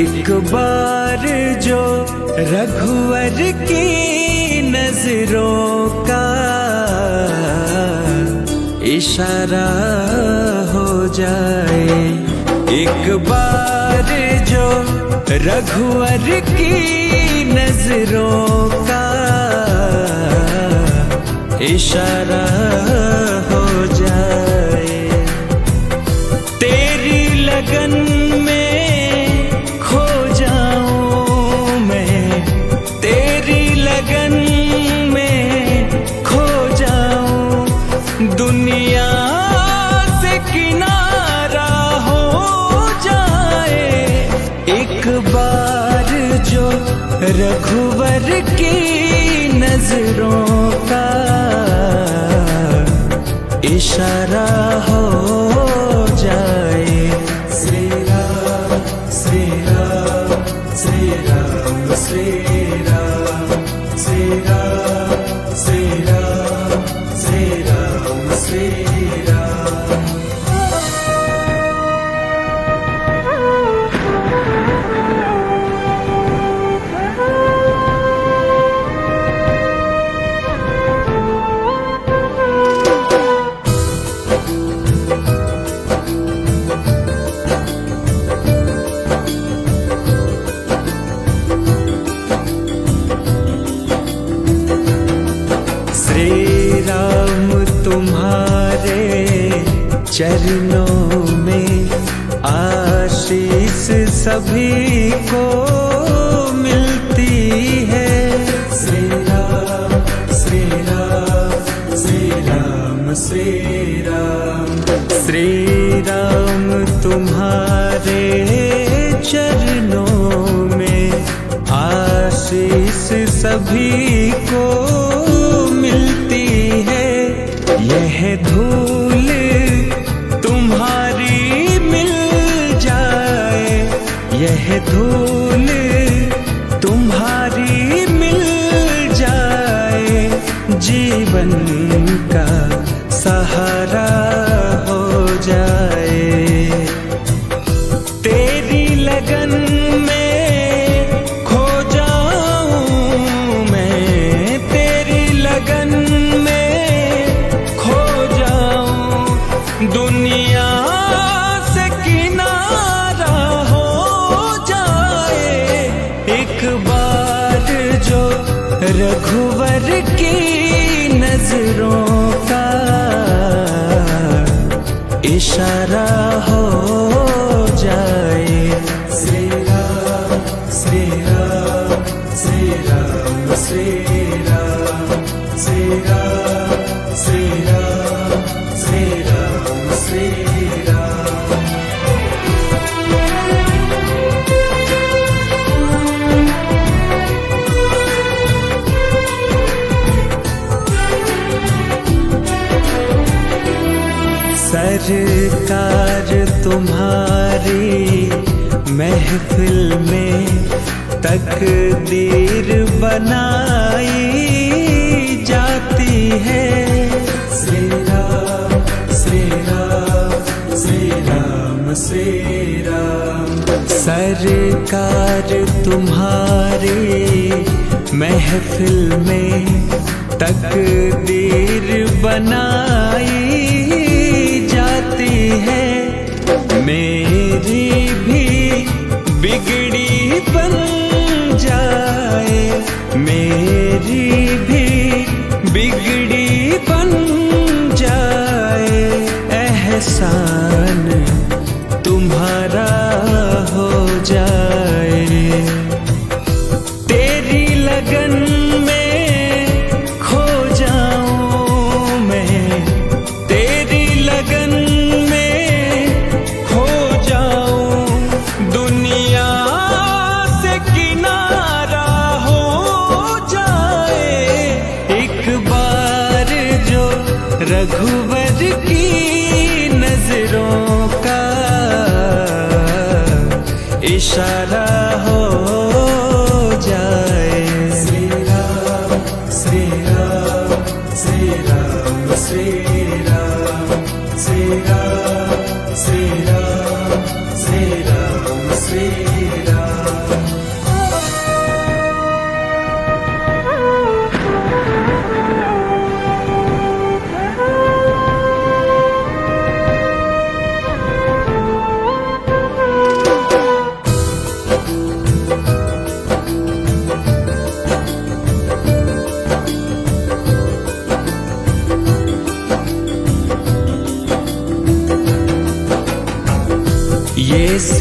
एक बार जो रघुवर की नजरों का इशारा हो जाए, एक बार जो रघुवर की नजरों का इशारा हो जाए, तेरी लगन में खो जाऊं मैं, तेरी लगन में खो जाऊं, दुनिया से किनारा हो जाए, एक बार जो रघुवर की नजरों का इशारा हो जाए। श्री राम श्री राम श्री राम श्री राम श्री राम श्री राम श्री राम श्री राम। श्री राम तुम्हारे चरणों में आशीष सभी को मिलती है। श्री राम श्री राम श्री राम श्री राम, श्री राम तुम्हारे चरणों में आशीष सभी को मिलती है। यह धूल तुम्हारी मिल जाए, यह धूल तुम्हारी मिल जाए, जीवन का सहारा हो जाए, तेरी लगन में खो जाऊं मैं, तेरी लगन में खो जाऊं, दुनिया से किनारा हो जाए, एक बार जो रघुवर की नजरों का इशारा हो जाए। श्री राम श्री राम श्री राम श्री राम श्री राम श्री राम श्री राम श्री राम। सरकार तुम्हारी महफिल में तकदीर बनाई जाती है। श्री राम श्री राम श्री राम श्री राम, सरकार तुम्हारी महफिल में तकदीर बनाई जाती है। मेरी भी बिगड़ी बन जाए, मेरी भी बिगड़ी बन जाए, एहसान तुम्हारा हो जाए, तेरी लगन में खो जाऊं मैं, तेरी लगन में खो जाऊं, दुनिया से किनारा हो जाए, एक बार जो रघुवर की नजरों का इशारा हो जाए। श्री राम श्री राम श्री राम श्री राम श्री राम श्री राम श्री राम श्री राम।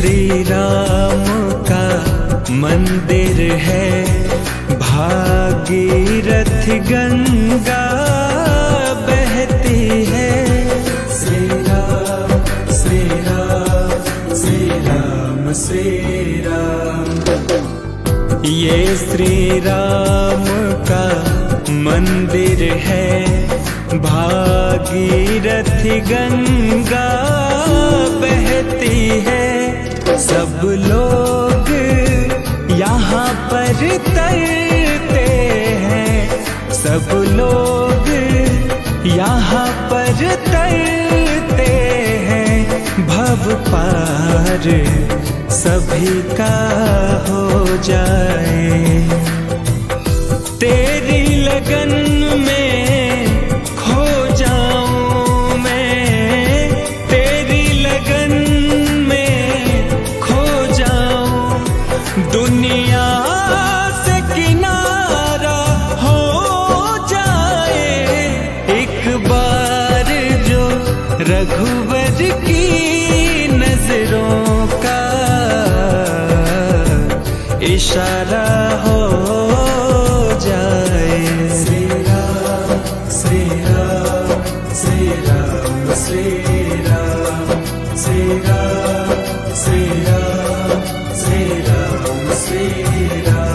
श्री राम का मंदिर है, भागीरथ गंगा बहती है। श्री राम श्री राम श्री राम श्री राम। ये श्री राम का मंदिर है, भागीरथ गंगा बहती है। सब लोग यहाँ पर तरते हैं, सब लोग यहाँ पर तरते हैं। भव पार सभी का हो जाए, तेरी लगन में खो जाऊं मैं, तेरी लगन में खो जाऊं। दुनिया से किनारा हो जाए एक बार जो रघुवर की नजरों का इशारा हो जाए। श्री राम श्री राम श्री राम श्री राम श्री राम श्री राम श्री राम श्री राम।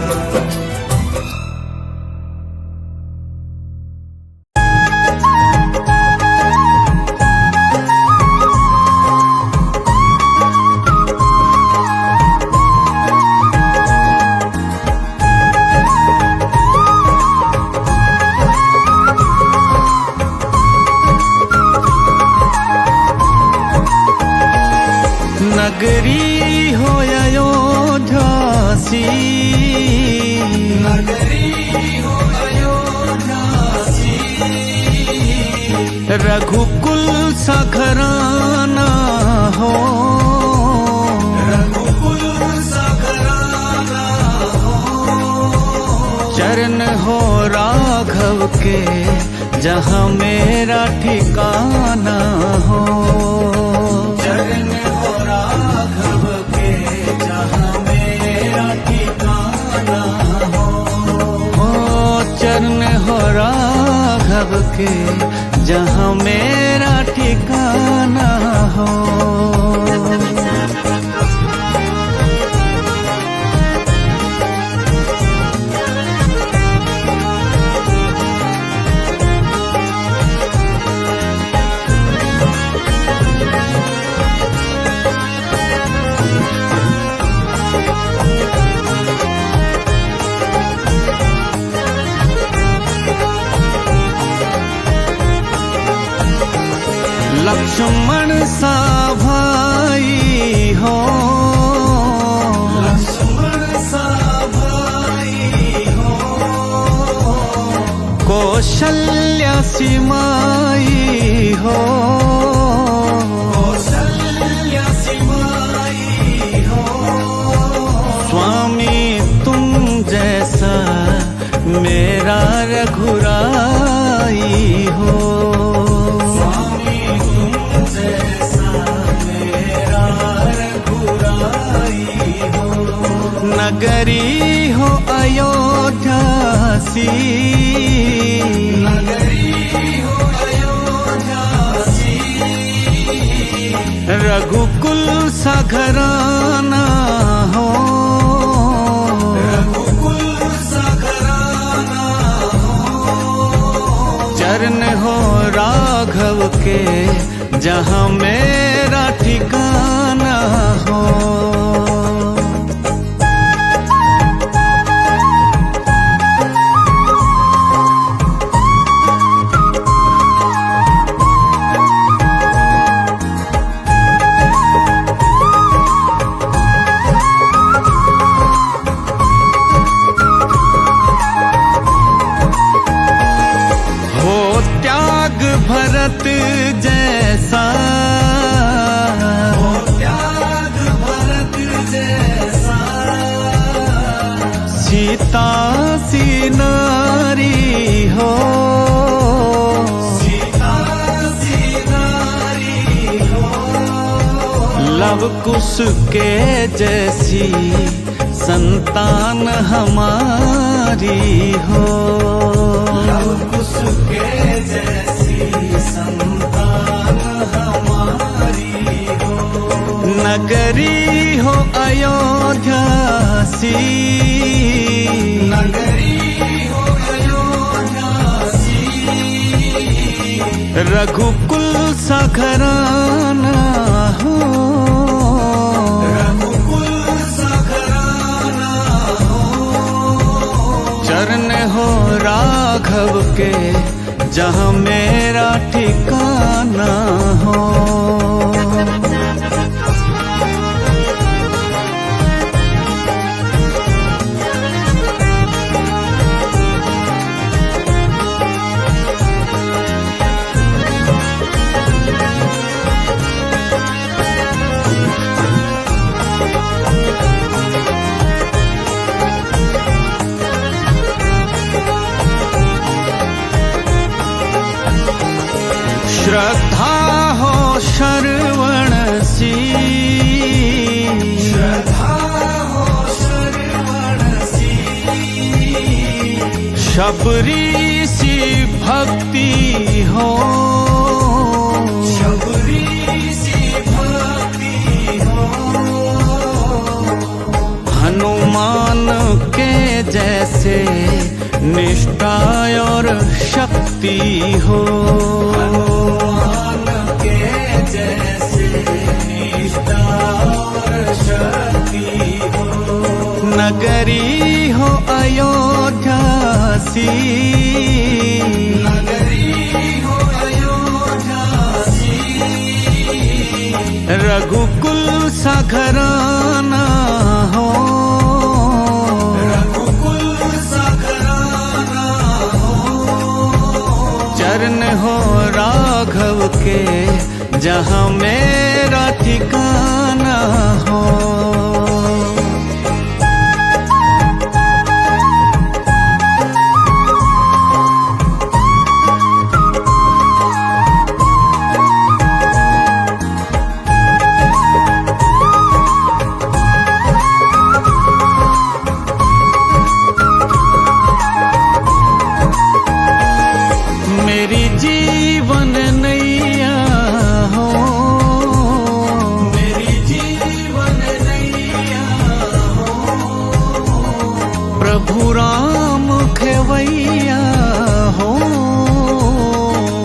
नगरी हो अयोध्या सी, नगरी हो अयोध्या सी। रघुकुल सा घराना हो, रघुकुल सा घराना हो। चरण हो राघव के जहाँ मेरा ठिकाना हो, चरण चरण हो राघव के जहाँ मेरा ठिकाना हो। लक्ष्मण सा भाई हो, लक्ष्मण सा भाई हो। कौशल्या सी माई हो, कौशल्या सी माई हो। स्वामी तुम जैसा मेरा रघुराई हो, नगरी हो अयोध्या सी, नगरी हो अयोध्या सी। रघुकुल सा घराना हो, रघुकुल सा घराना हो। चरण हो राघव के जहाँ मेरा ठिकाना हो। भरत जैसा हो, त्याग भरत जैसा। सीता सी नारी हो, सीता सी नारी हो। लव कुश के जैसी संतान हमारी हो। लव कुश के जैसी संतान हमारी हो। नगरी हो अयोध्या सी, नगरी हो अयोध्या सी। रघुकुल सा घराना हो, रघुकुल सा घराना हो। चरण हो राघव के जहाँ मेरा ठिकाना हो। श्रद्धा हो श्रवण सी, श्रद्धा हो श्रवण सी। शबरी सी भक्ति हो, शबरी सी भक्ति हो। हनुमान के जैसे निष्ठा और शक्ति हो, हनुमान के जैसे निष्ठा और शक्ति हो। नगरी हो अयोध्या सी, नगरी हो अयोध्या सी। रघुकुल सा घराना हो, चरण हो राघव के जहाँ मेरा ठिकाना हो। मेरी जीवन नैया हो, मेरी जीवन नैया हो। प्रभु राम खेवैया हो,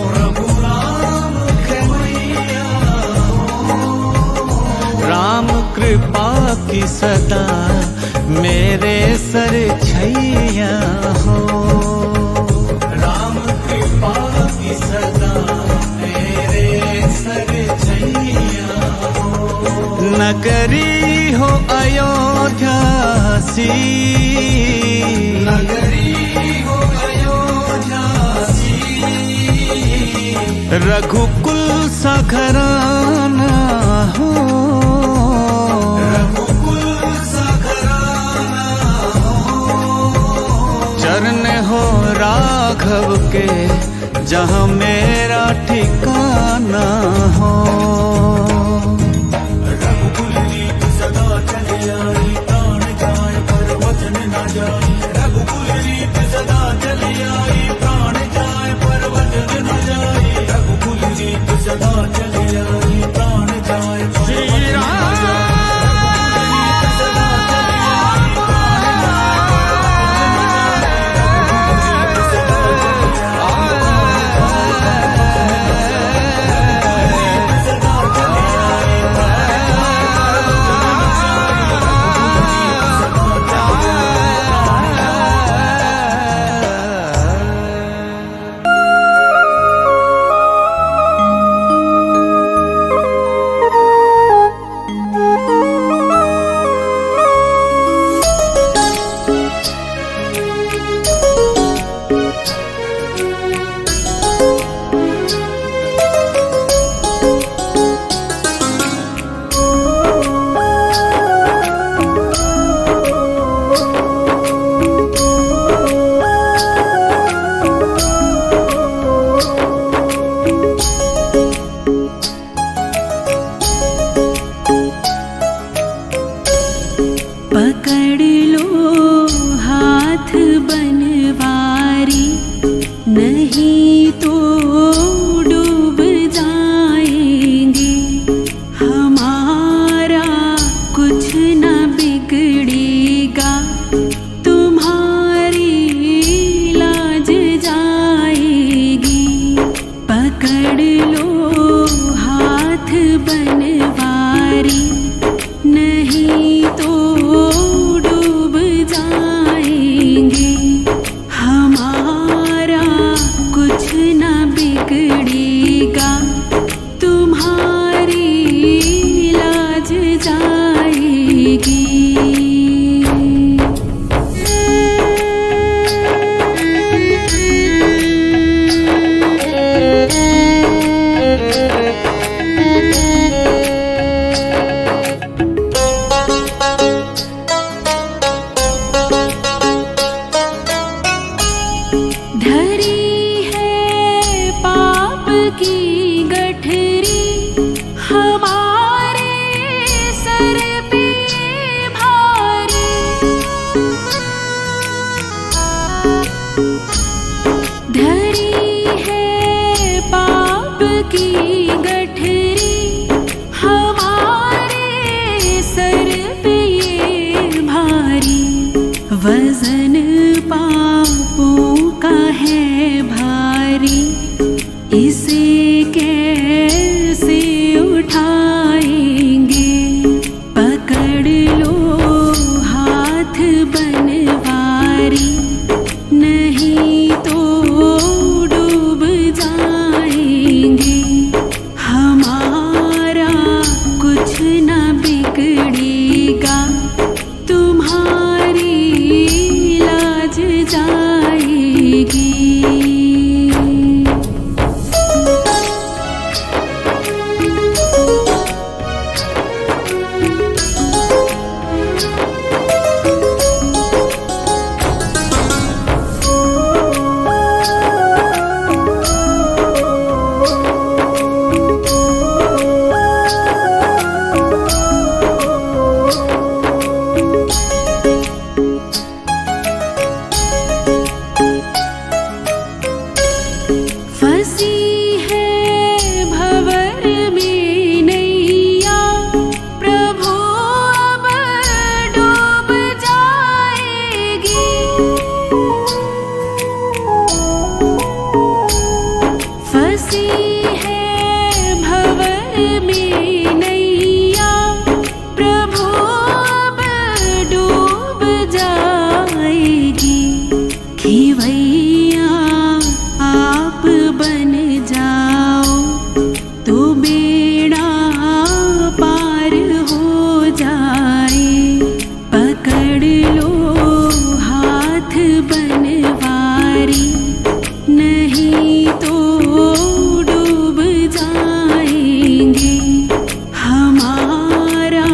प्रभु राम खेवैया हो। राम कृपा की सदा मेरे सर छैया हो, राम कृपा की सदा मेरे सर छैया हो। नगरी हो अयोध्या सी, नगरी हो अयोध्या सी। रघुकुल सा घराना हो, रघुकुल सा घराना हो। चरण हो राघव के जहाँ मेरा ठिकाना हो। रघुकुल रीत सदा चली आई, प्राण जाए पर वचन न जाए। रघुकुल रीत सदा चली आई, प्राण जाए पर वचन न जाए। रघुकुल रीत सदा चली आई, प्राण जाए पर वचन न जाए। की गठरी हमारे सर पे भारी। धरी है पाप की गठरी हमारे सर पे ये भारी। वजन पापों का है भारी, इसे कैसे उठाएंगे। पकड़ लो हाथ बनवारी, नहीं तो डूब जाएंगे। हमारा कुछ न बिगड़ेगा, तुम्हारी लाज जाएगी। फंसी है भंवर में नैया, प्रभु अब डूब जाएगी। फंसी है भंवर में नैया, प्रभु अब डूब जाएगी। खिवैया आप बन जाओ तो बेड़ा पार हो जाए। पकड़ लो हाथ बनवारी, नहीं तो डूब जाएंगे। हमारा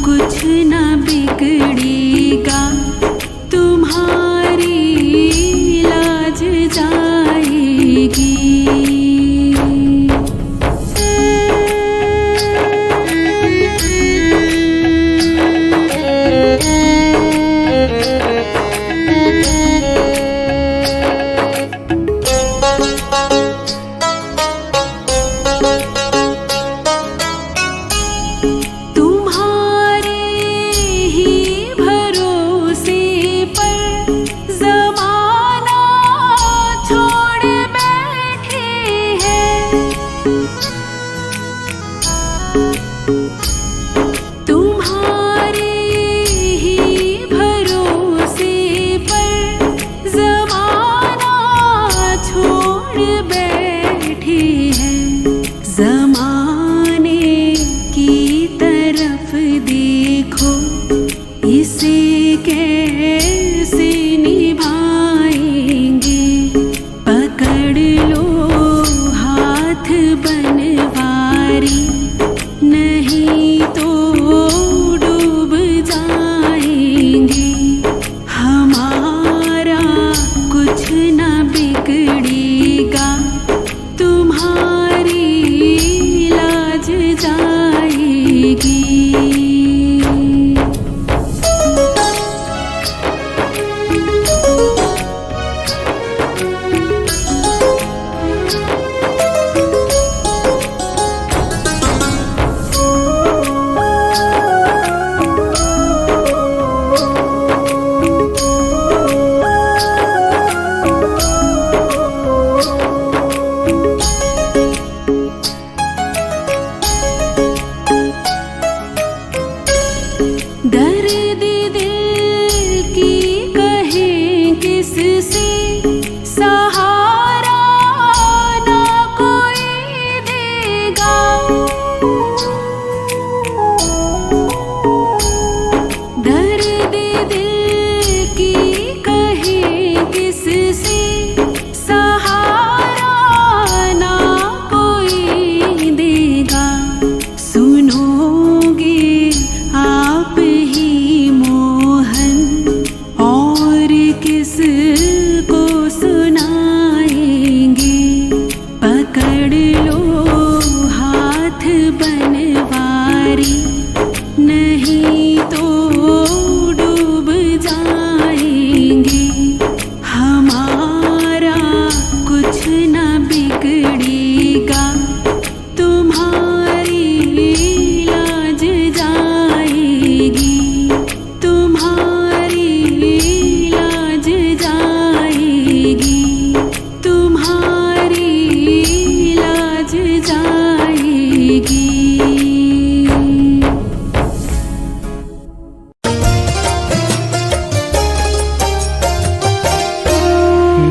कुछ न बिगड़ेगा, तुम्हारी लाज जाएगी। तुम्हारे ही भरोसे पर ज़माना छोड़ बैठे हैं। तुम्हारे ही भरोसे पर ज़माना छोड़ बैठे हैं। ज़माने की तरफ देखो, इसे कैसे निभाएंगे। पकड़ लो हाथ बनवारी, नहीं तो डूब जाएंगे। हमारा कुछ न बिगड़ेगा, तुम्हारी लाज जाएगी।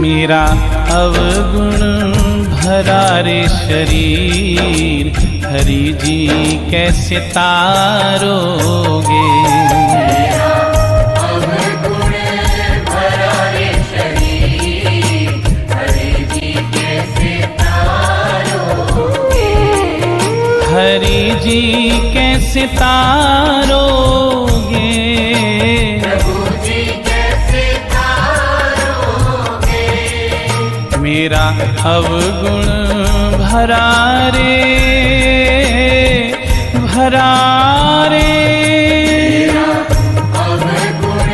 मेरा अवगुण भरा रे शरीर, हरि जी कैसे तारोगे। अवगुण भरा रे शरीर, हरि जी कैसे तारोगे। हरि जी कैसे तारोगे। प्रभु जी कैसे तारोगे। मेरा अवगुण भरा रे, भरा रे। अवगुण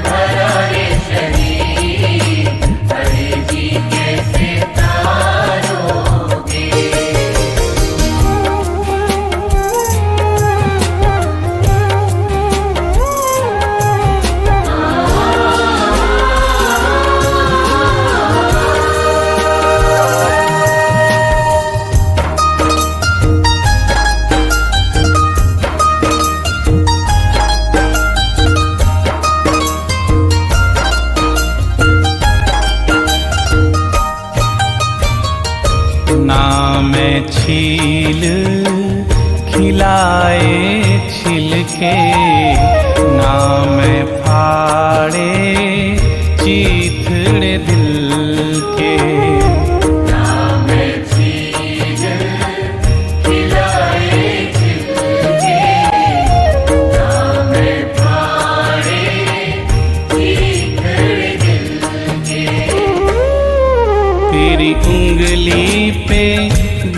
भरा रे शरीर, हरि जी कैसे तारोगे। ना मैं छील खिलाए छिलके, ना मैं फाड़े चीथड़े दिल के। ना मैं चीज खिलाए छिलके, ना मैं फाड़े चीथड़े दिल के। तेरी उंगली पे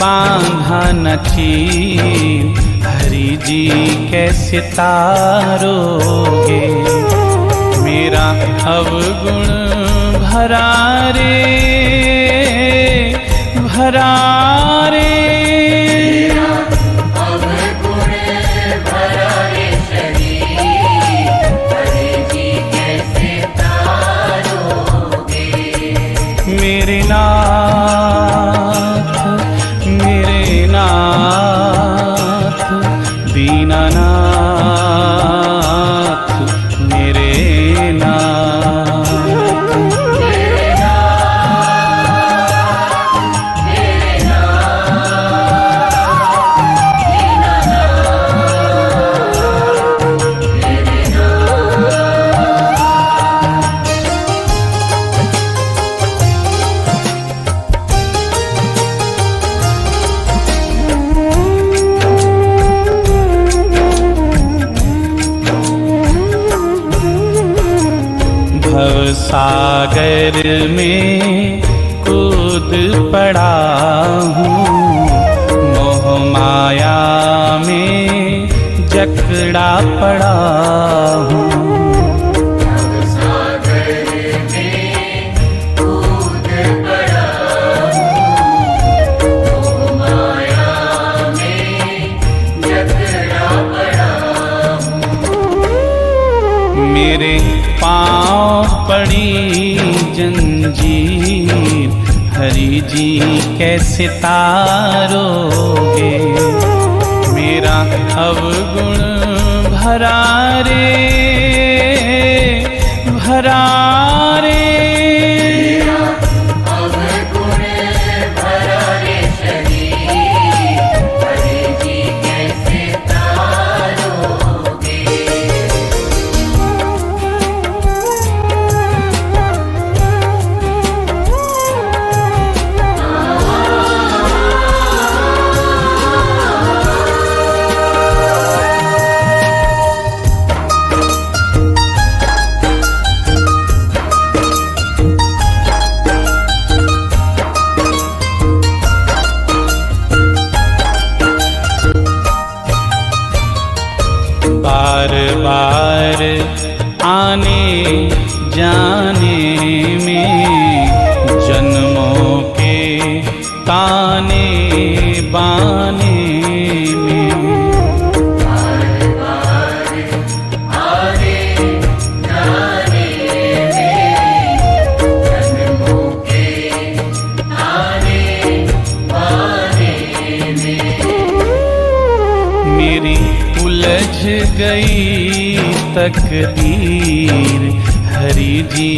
बांधा न चीर, हरि जी कैसे तारोगे। मेरा अवगुण भरा रे, भरा रे। अवगुण भरा रे शरीर, हरि जी कैसे तारोगे। मेरे नाथ, मेरे नाथ, दीनानाथ, मेरे नाथ। मेरे नाथ, मेरे नाथ, दीनानाथ, मेरे भव सागर में कूद पड़ा हूँ, मोह माया में जकड़ा पड़ा हूँ। सागर में कूद पड़ा हूँ, मोह माया में जकड़ा पड़ा हूँ। मेरे पाँव पड़ी जंजीर, हरि जी कैसे तारोगे। मेरा अवगुण भरा रे, भरा रे। अवगुण भरा रे शरीर, हरि जी कैसे तारोगे। बार बार आने जाने में जन्मों के ताने बाने में। बार बार आने जाने में, जन्मों के ताने बाने में। मेरी उलझ गई तकदीर, हरि जी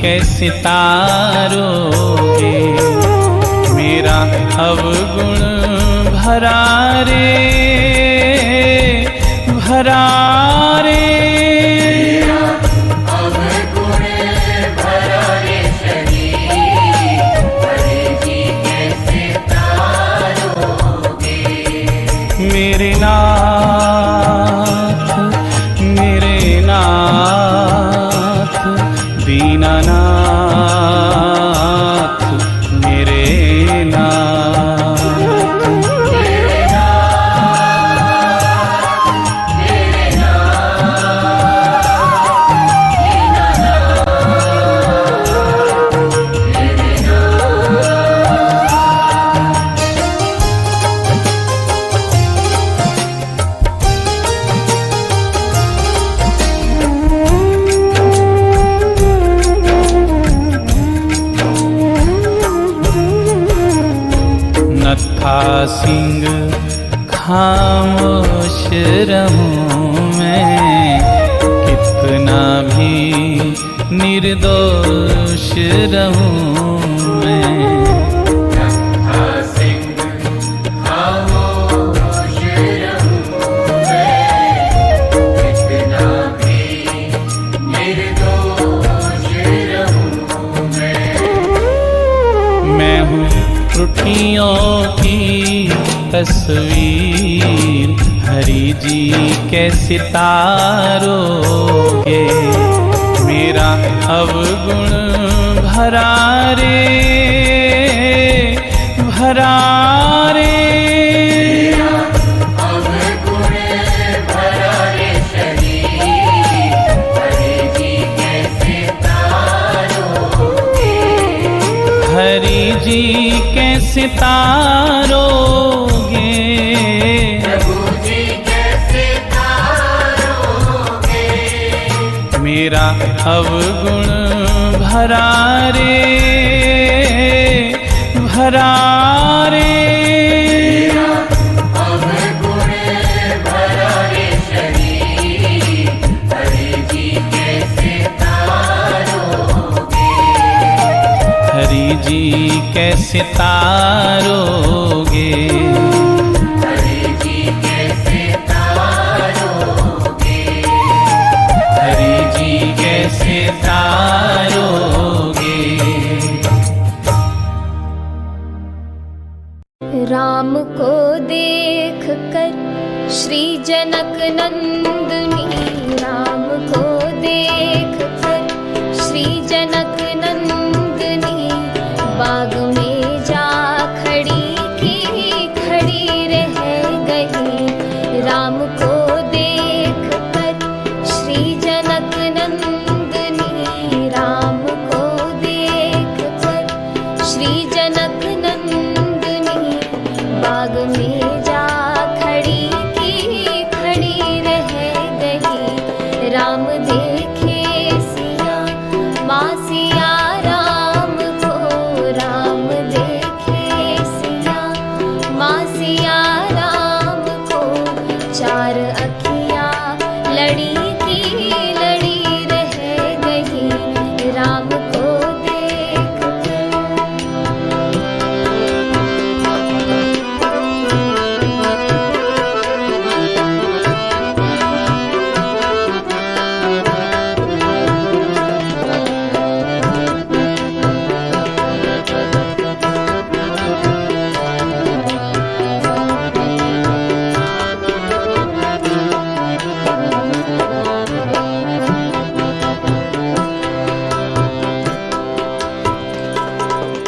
कैसे तारोगे मेरा अवगुण भरा रे भरा रे। अवगुण भरा रे शरीर, हरि जी कैसे तारोगे। मेरे नाथ दीनानाथ मेरे नाथ। नत्था सिंह खामोश रहूं मैं, कितना भी निर्दोष रहूं मैं। नत्था सिंह खामोश रहूं मैं, कितना भी निर्दोष रहूं मैं हूँ त्रुटियों की तस्वीर, हरि जी कैसे तारोगे मेरा अवगुण भरा रे भरा रे। अवगुण भरा रे शरीर, हरि जी कैसे तारोगे। हरि जी कैसे तारोगे प्रभु जी कैसे तारोगे। मेरा अवगुण भरा रे भरा रे। अवगुण भरा रे शरीर, हरि जी कैसे तारोगे। हरि जी कैसे तारोगे हरि जी कैसे तारोगे। हरि जी कैसे तारोगे। राम को देख कर श्री जनक नंदनी, राम को देख कर श्री जनक नंदनी, बाग में जा खड़ी की खड़ी रह गई। राम को देख कर श्री जनक नंदनी, राम को देख कर श्री जनक नंदनी, बाग में जा खड़ी की खड़ी रह गई। राम देखे सिया माँ सिया राम को, राम देखे सिया माँ सिया राम को, चार अखियाँ लड़ी की लड़ी रह गई। राम को देख कर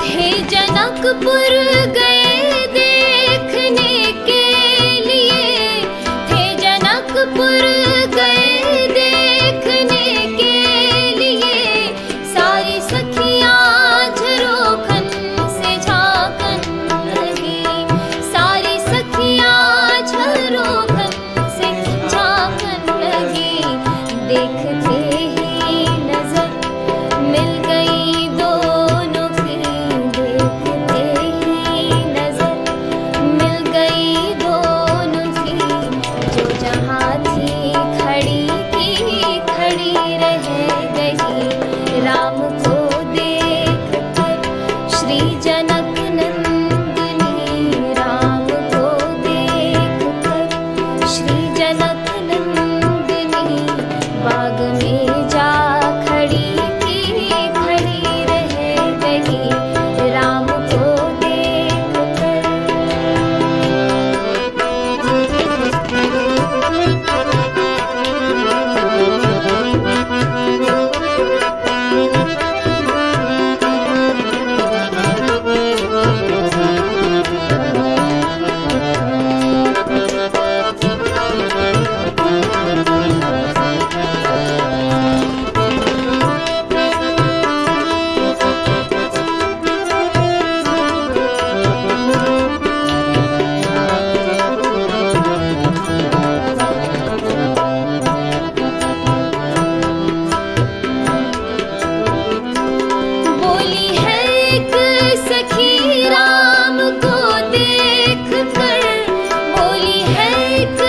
हे जनकपुर गए देखने के लिए, हे जनकपुर गए देखने के लिए, सारी सखियाँ झरोखन से झांकन लगी, सारी सखियाँ झरोखन से झांकन लगी। देखते ही नजर मिल गई दोनों की, देखते ही श्री जनक नंदिनी राम को देख कर श्री जनक नंदिनी बाग में जा खड़ी की खड़ी रह गई राम को देख कर। बोली है एक सखी राम को देख कर, बोली है एक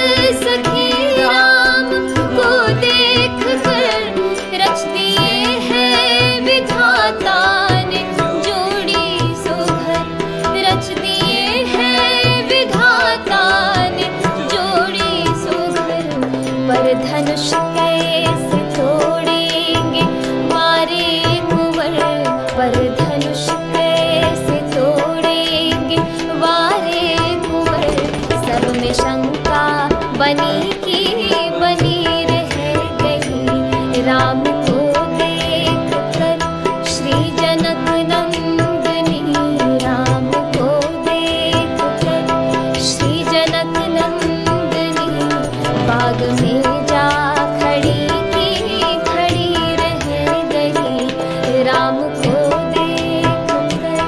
सखी राम को देख कर, रच दिए हैं विधाता ने जोड़ी सुघर, रच दिए हैं विधाता ने जोड़ी सुघर। पर धनुष कैसे तोड़ेंगे मारे कुंवर, पर धनुष कैसे तोड़ेंगे वारे कुंवर। सब में शंका बनी की बनी रह गई राम को देख कर श्री जनक नंदिनी राम को देख कर श्री जनक नंदिनी बाग में जा खड़ी की खड़ी रह गई राम को देख कर।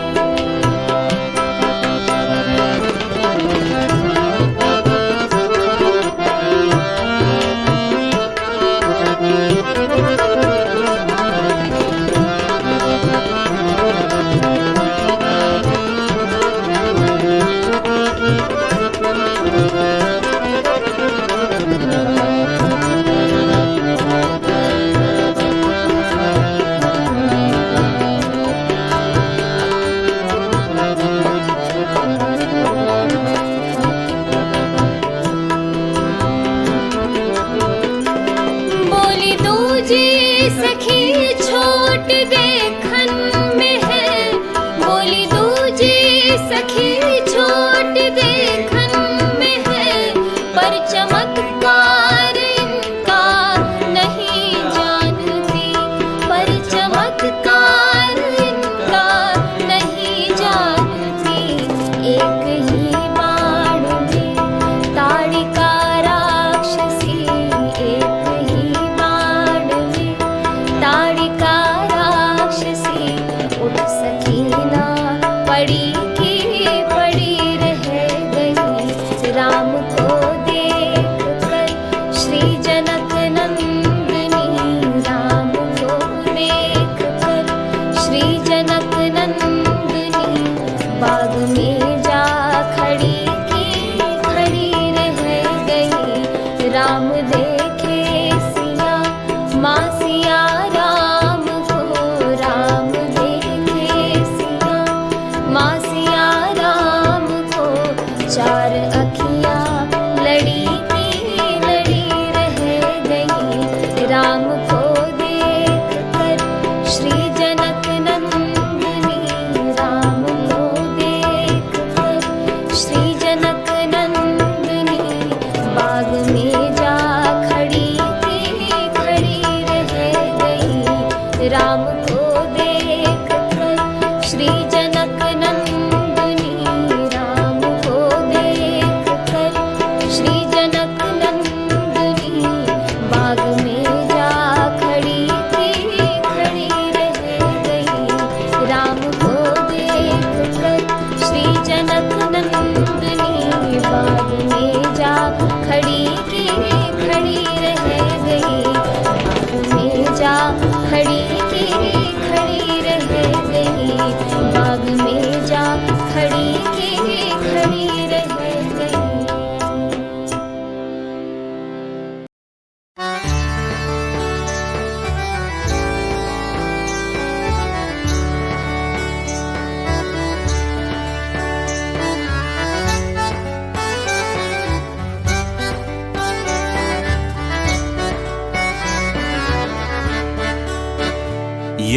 बोली दूजी सखी छोट देखन में है, बोली दूजी सखी छोट देखन में है, पर चमत्कार इनका नहीं जानती, पर चमत्कार इनका नहीं जानती। एक ही बाण में ताड़िका राक्षसी, एक ही बाण में ताड़िका राक्षसी, उठ सकी ना पड़ी की पड़ी रह गई राम को देख कर श्री जनक नंदिनी राम को देख कर श्री जनक नंदिनी बाग में जा खड़ी की खड़ी रह गई राम देखे सिया माँ सिया राम को, राम देखे सिया माँ सिया राम को। चार अखियाँ लड़ी की लड़ी रह गई राम को देख कर श्री जनक नंदिनी राम को देख कर श्री जनक नंदिनी बाग में जा खड़ी की खड़ी रह गई राम को देख कर श्री जनक नंदिनी राम को देख कर श्री जनक नंदिनी बाग में जा खड़ी की खड़ी रह गई राम को देख कर श्री जनक नंदिनी बाग में जा खड़ी की खड़ी रह गई, बाग में जा खड़ी की खड़ी रह गई।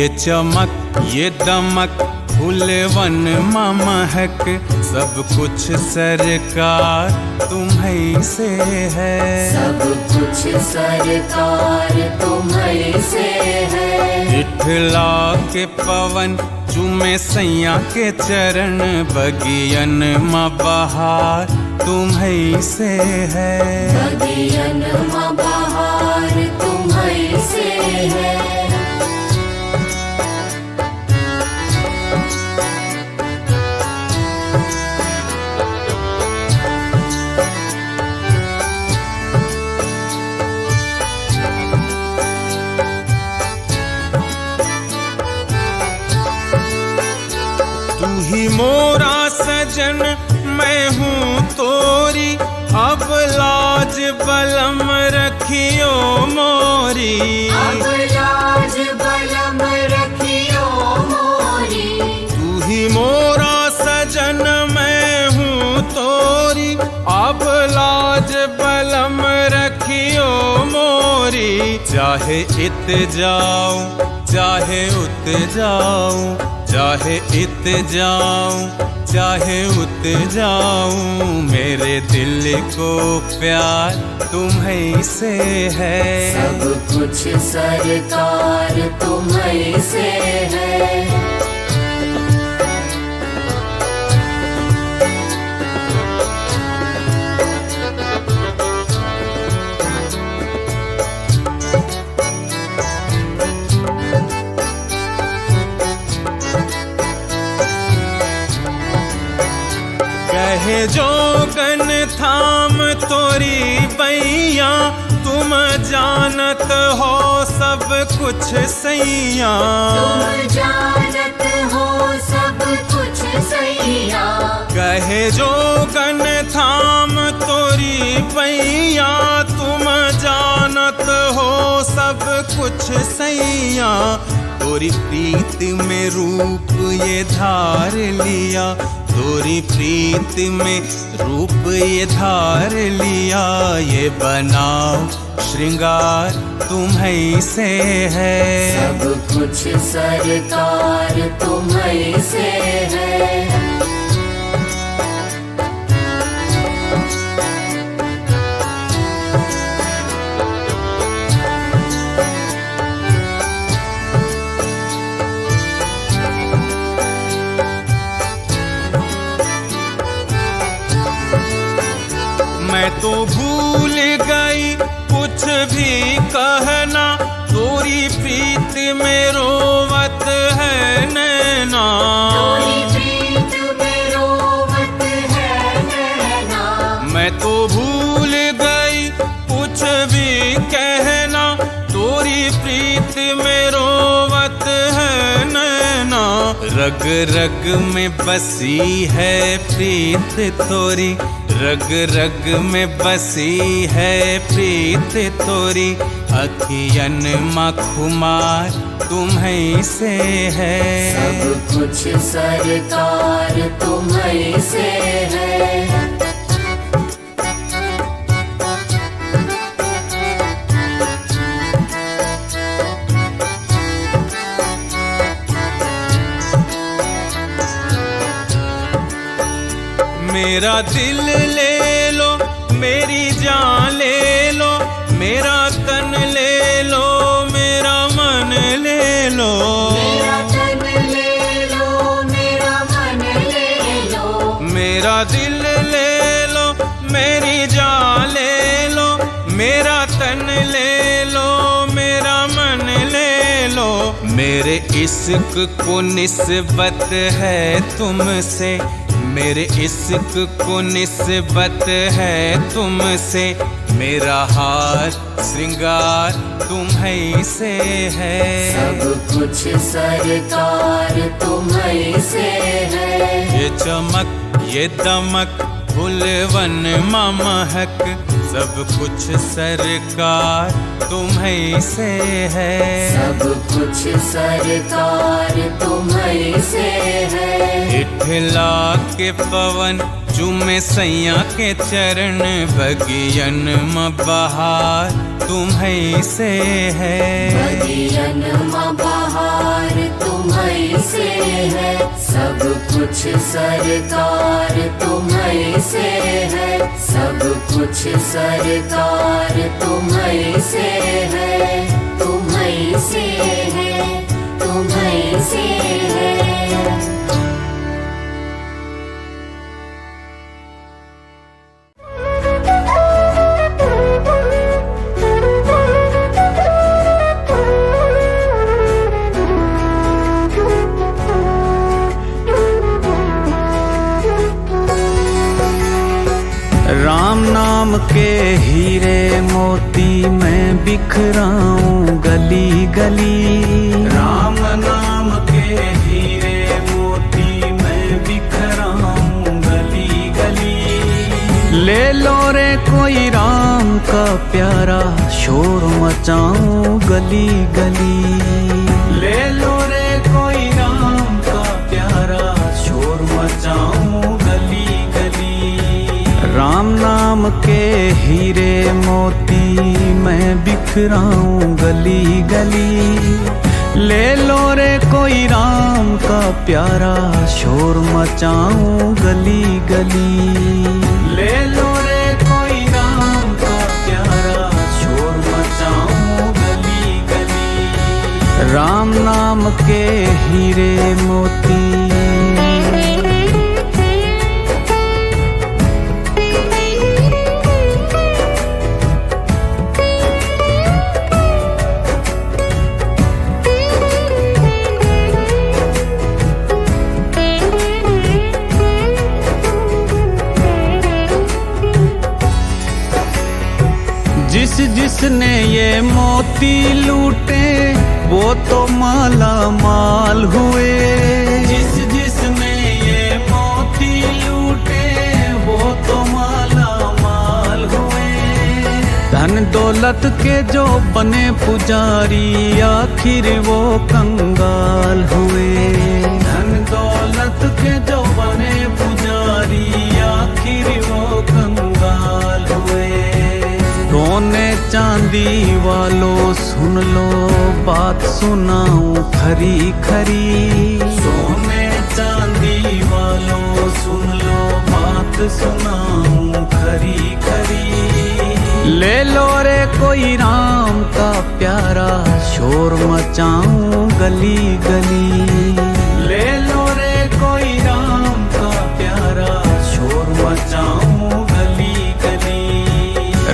ये चमक ये दमक फूलवन महक सब कुछ सरकार तुम्हीं से है। सब कुछ सरकार तुम्हीं से है। विठला के पवन चूमे सैया के चरण बगियन माँ बहार तुम्हीं से है। बगियन माँ बहार तुम्हीं से है। तू ही मोरा सजन मैं हूँ तोरी अब लाज बलम रखियो मोरी। अब लाज बलम रखियो मोरी। तू ही मोरा सजन मैं हूँ तोरी अब लाज बलम रखियो मोरी। चाहे इत जाऊं चाहे उत जाऊं चाहे इत जाऊं चाहे उत जाऊं मेरे दिल को प्यार तुम्हीं से है। सब कुछ सरकार तुम्हीं से है। कहे जोगन थाम तोरी बैया तुम जानत हो सब कुछ सैया। तुम जानत हो सब कुछ सैया। कहे जोगन थाम तोरी बैया तुम जानत हो सब कुछ सैया। तोरी प्रीत में रूप ये धार लिया तोरी प्रीत में रूप ये धार लिया। ये बनाओ श्रृंगार तुम्हीं से है। सब कुछ सरकार तुम्हीं से है। मैं तो भूल गई कुछ भी कहना तोरी प्रीत में रोवत है नैना। तोरी प्रीत में रोवत है नैना। मैं तो भूल गई कुछ भी कहना तोरी प्रीत में रोवत है नैना। रग रग में बसी है प्रीत तोरी रग रग में बसी है प्रीत तोरी। अखियन माँ खुमार तुम्हीं से है। सब कुछ सरकार तुम्हीं से है। मेरा दिल ले लो मेरी जान ले लो मेरा तन ले लो मेरा मन ले लो। मेरा तन ले लो मेरा मन ले लो। मेरा दिल ले लो मेरी जान ले लो मेरा तन ले लो मेरा मन ले लो। मेरे इश्क को निस्बत है तुमसे मेरे इश्क को निस्बत है तुमसे। मेरा हार श्रृंगार तुम्हीं से है। सब कुछ सरकार तुम्हीं से है। ये चमक ये दमक फूलवन महक सब कुछ सरकार तुम्हीं से है। सब कुछ सरकार तुम्हीं से है। इठला के पवन चुमे सैया के चरण बगियन म बहार तुम्हीं से है। बगियन म बहार तुम्हीं से है, सब कुछ सरकार तुम्हीं से है, सब कुछ सरकार तुम्हीं से है, तुम्हीं से है, तुम्हीं से है। राम नाम के हीरे मोती मैं बिखराऊं गली गली। राम नाम के हीरे मोती मैं बिखराऊं गली गली। ले लो रे कोई राम का प्यारा शोर मचाऊं गली गली। ले लो रे कोई राम का प्यारा शोर मचाऊं गली गली। राम नाम के हीरे मोती मैं बिखराऊं गली गली। ले लो रे कोई राम का प्यारा शोर मचाऊं गली गली। ले लो रे कोई राम का प्यारा शोर मचाऊं गली गली। राम नाम के हीरे मोती। जिसने ये मोती लूटे वो तो माला माल हुए। जिसने ये मोती लूटे वो तो माला माल हुए। धन दौलत के जो बने पुजारी आखिर वो कंगाल हुए। धन दौलत के जो बने पुजारी आखिर वो कंगाल हुए। सोने चांदी वालों सुन लो बात सुनाऊं खरी खरी। सोने चांदी वालों सुन लो बात सुनाऊं खरी खरी। ले लो रे कोई राम का प्यारा शोर मचाऊं गली गली। ले लो रे कोई राम का प्यारा शोर मचाऊं गली गली।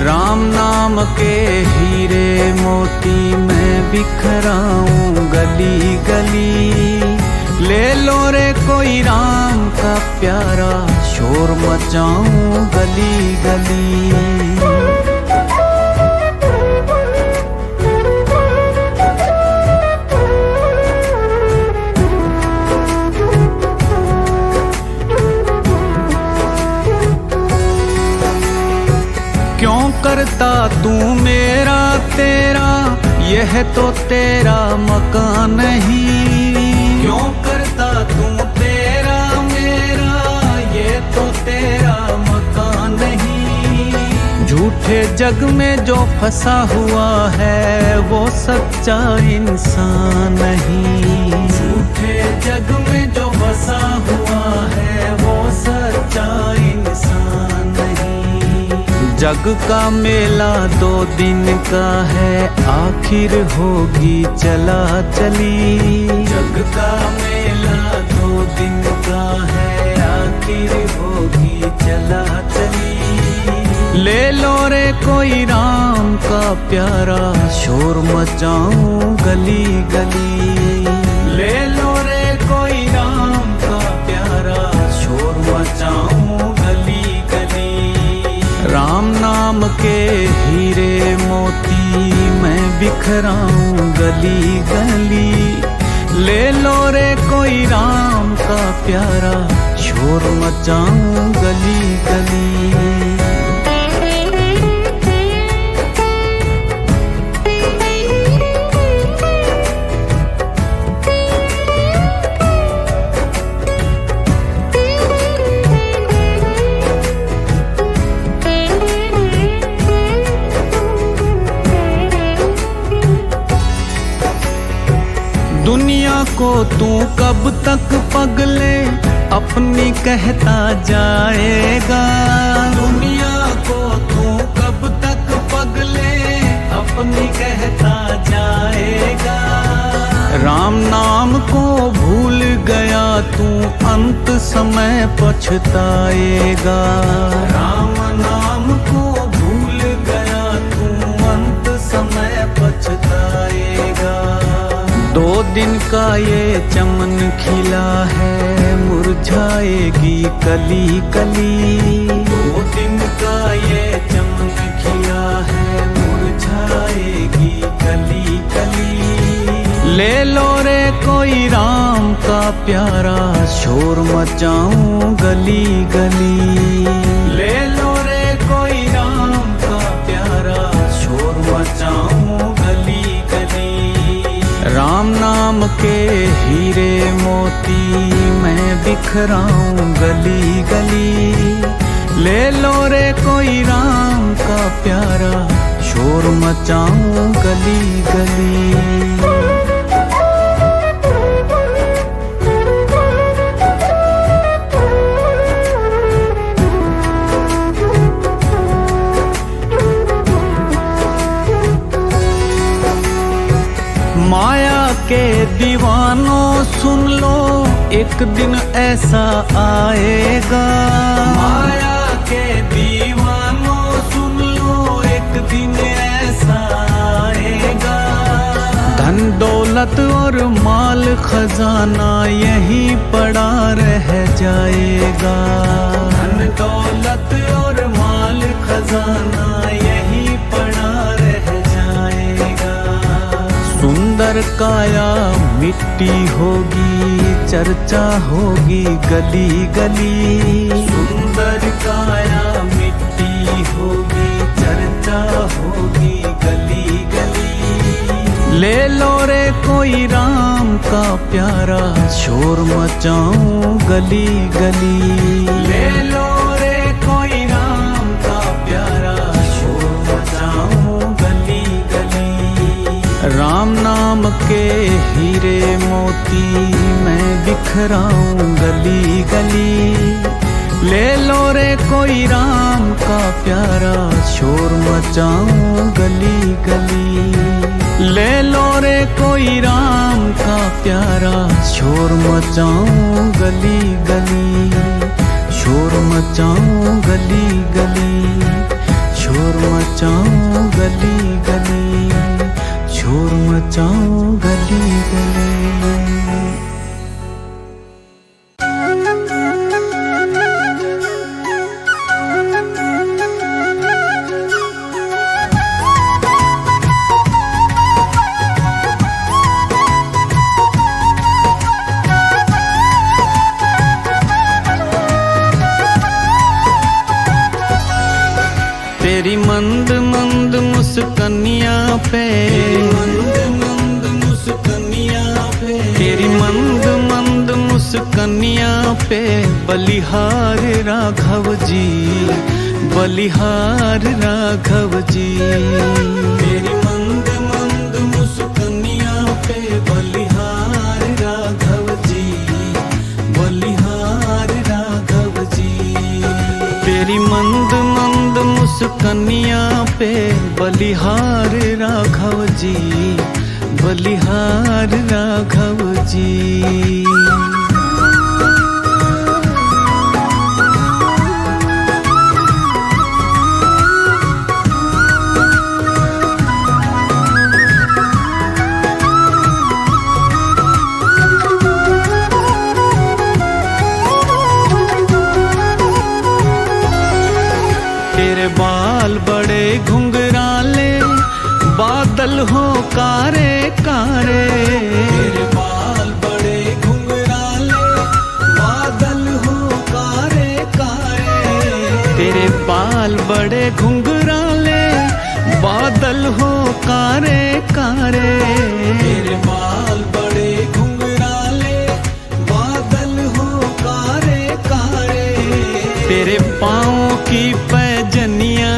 राम नाम के हीरे मोती मैं बिखराऊं गली गली। ले लो रे कोई राम का प्यारा शोर मचाऊं गली गली। क्यों करता तू मेरा तेरा यह तो तेरा मकान नहीं। क्यों करता तू तेरा मेरा ये तो तेरा मकान नहीं। झूठे जग में जो फंसा हुआ है वो सच्चा इंसान नहीं। झूठे जग में जो फंसा हुआ है वो सच्चा इंसान नहीं। जग का मेला 2 दिन का है आखिर होगी चला चली। जग का मेला 2 दिन का है आखिर होगी चला चली। ले लो रे कोई राम का प्यारा शोर मचाऊं गली गली। ले लो रे कोई राम का प्यारा शोर मचाऊं गली गली। राम नाम के हीरे मोती मैं बिखराऊं गली गली। ले लो रे कोई राम का प्यारा शोर मचाऊं गली गली। को तू कब तक पगले अपनी कहता जाएगा। दुनिया को तू कब तक पगले अपनी कहता जाएगा। राम नाम को भूल गया तू अंत समय पछताएगा। राम नाम को भूल गया तू अंत समय पछताएगा। 2 दिन का ये चमन खिला है मुरझाएगी कली कली। 2 दिन का ये चमन खिला है मुरझाएगी कली कली। ले लो रे कोई राम का प्यारा शोर मचाऊं गली गली। ले लो रे कोई राम का प्यारा शोर मचाऊं गली गली। राम नाम के हीरे मोती मैं बिखराऊं गली गली। ले लो रे कोई राम का प्यारा शोर मचाऊं गली गली। माया के दीवानों सुन लो एक दिन ऐसा आएगा। माया के दीवानों सुन लो एक दिन ऐसा आएगा। धन दौलत और माल खजाना यहीं पड़ा रह जाएगा। धन दौलत और माल खजाना यहीं पड़ा रह जाएगा। सुंदर काया मिट्टी होगी चर्चा होगी गली गली। सुंदर काया मिट्टी होगी चर्चा होगी गली गली। ले लो रे कोई राम का प्यारा शोर मचाऊं गली गली। ले लो रे कोई राम का प्यारा शोर मचाऊं गली गली। राम नाम के हीरे मोती मैं बिखराऊं गली गली। ले लो रे कोई राम का प्यारा शोर मचाऊं गली गली। ले लो रे कोई राम का प्यारा शोर मचाऊं गली गली। शोर मचाऊं गली गली। शोर मचाऊं गली गली। शोर मचाऊं गली गली। तेरी मंद मंद मुस्कनिया पे, मंद मंद मुस्कनिया पे, तेरी मंद मंद मुस्कनिया पे बलिहार राघव जी, बलिहार राघव जी। तेरी मंद मंद मुस्कनिया पे बलिहार राघव जी, बलिहार राघव जी। तेरी मंद मंद मुस्कनिया पे बलिहार राघव जी, बलिहार राघव जी। बाल बड़े घुंघराले बादल हो कारे कारे, तेरे बाल बड़े घुंघराले बादल हो कारे कारे। तेरे बाल बड़े घुंघराले बादल हो कारे कारे। तेरे बाल बड़े घुंघराले बादल हो कारे कारे। तेरे पाँव की पैजनिया,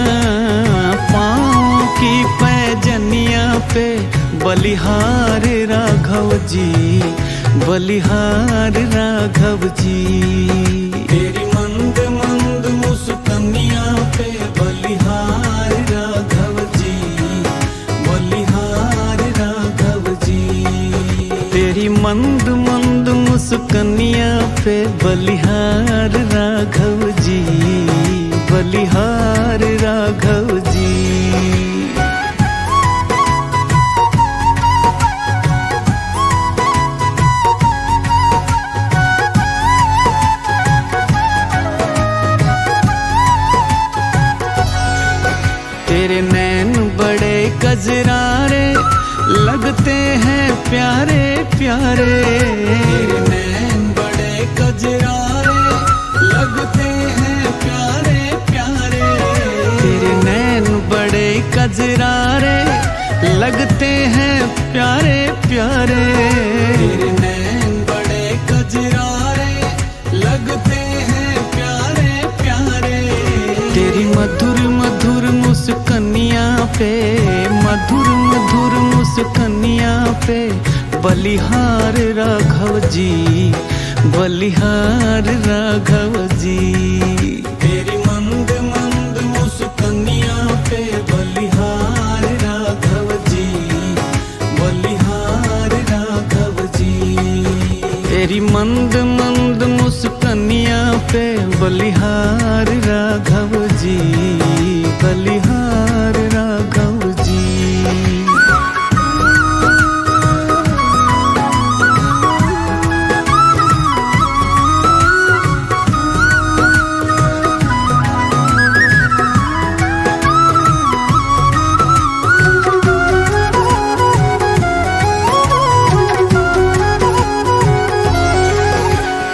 पाँव की पैजनिया पे बलिहार राघव जी, बलिहार राघव जी। तेरी मंद मंद मुस्कानिया पे बलिहार राघव जी, बलिहार राघव जी। तेरी मंद मंद मुस्कानिया पे बलिहार राघव जी, बलिहार राघव जी। तेरे नैन बड़े कजरारे लगते हैं प्यारे प्यारे। तेरे नैन बड़े कजरारे लगते हैं प्यारे प्यारे। तेरे नैन बड़े कजरारे लगते हैं प्यारे प्यारे। तेरे नैन बड़े कजरारे लगते हैं प्यारे प्यारे। तेरी मधुर मधुर मुस्कानिया पे, मधुर मधुर मुस्कानिया पे बलिहार राघव जी, बलिहार राघव जी। तेरी मंद मंद मुस्कानिया पे बलिहार राघव जी, बलिहार राघव जी। तेरी मंद मंद मुस्कानिया पे बलिहार राघव जी, बलिहार राघव जी।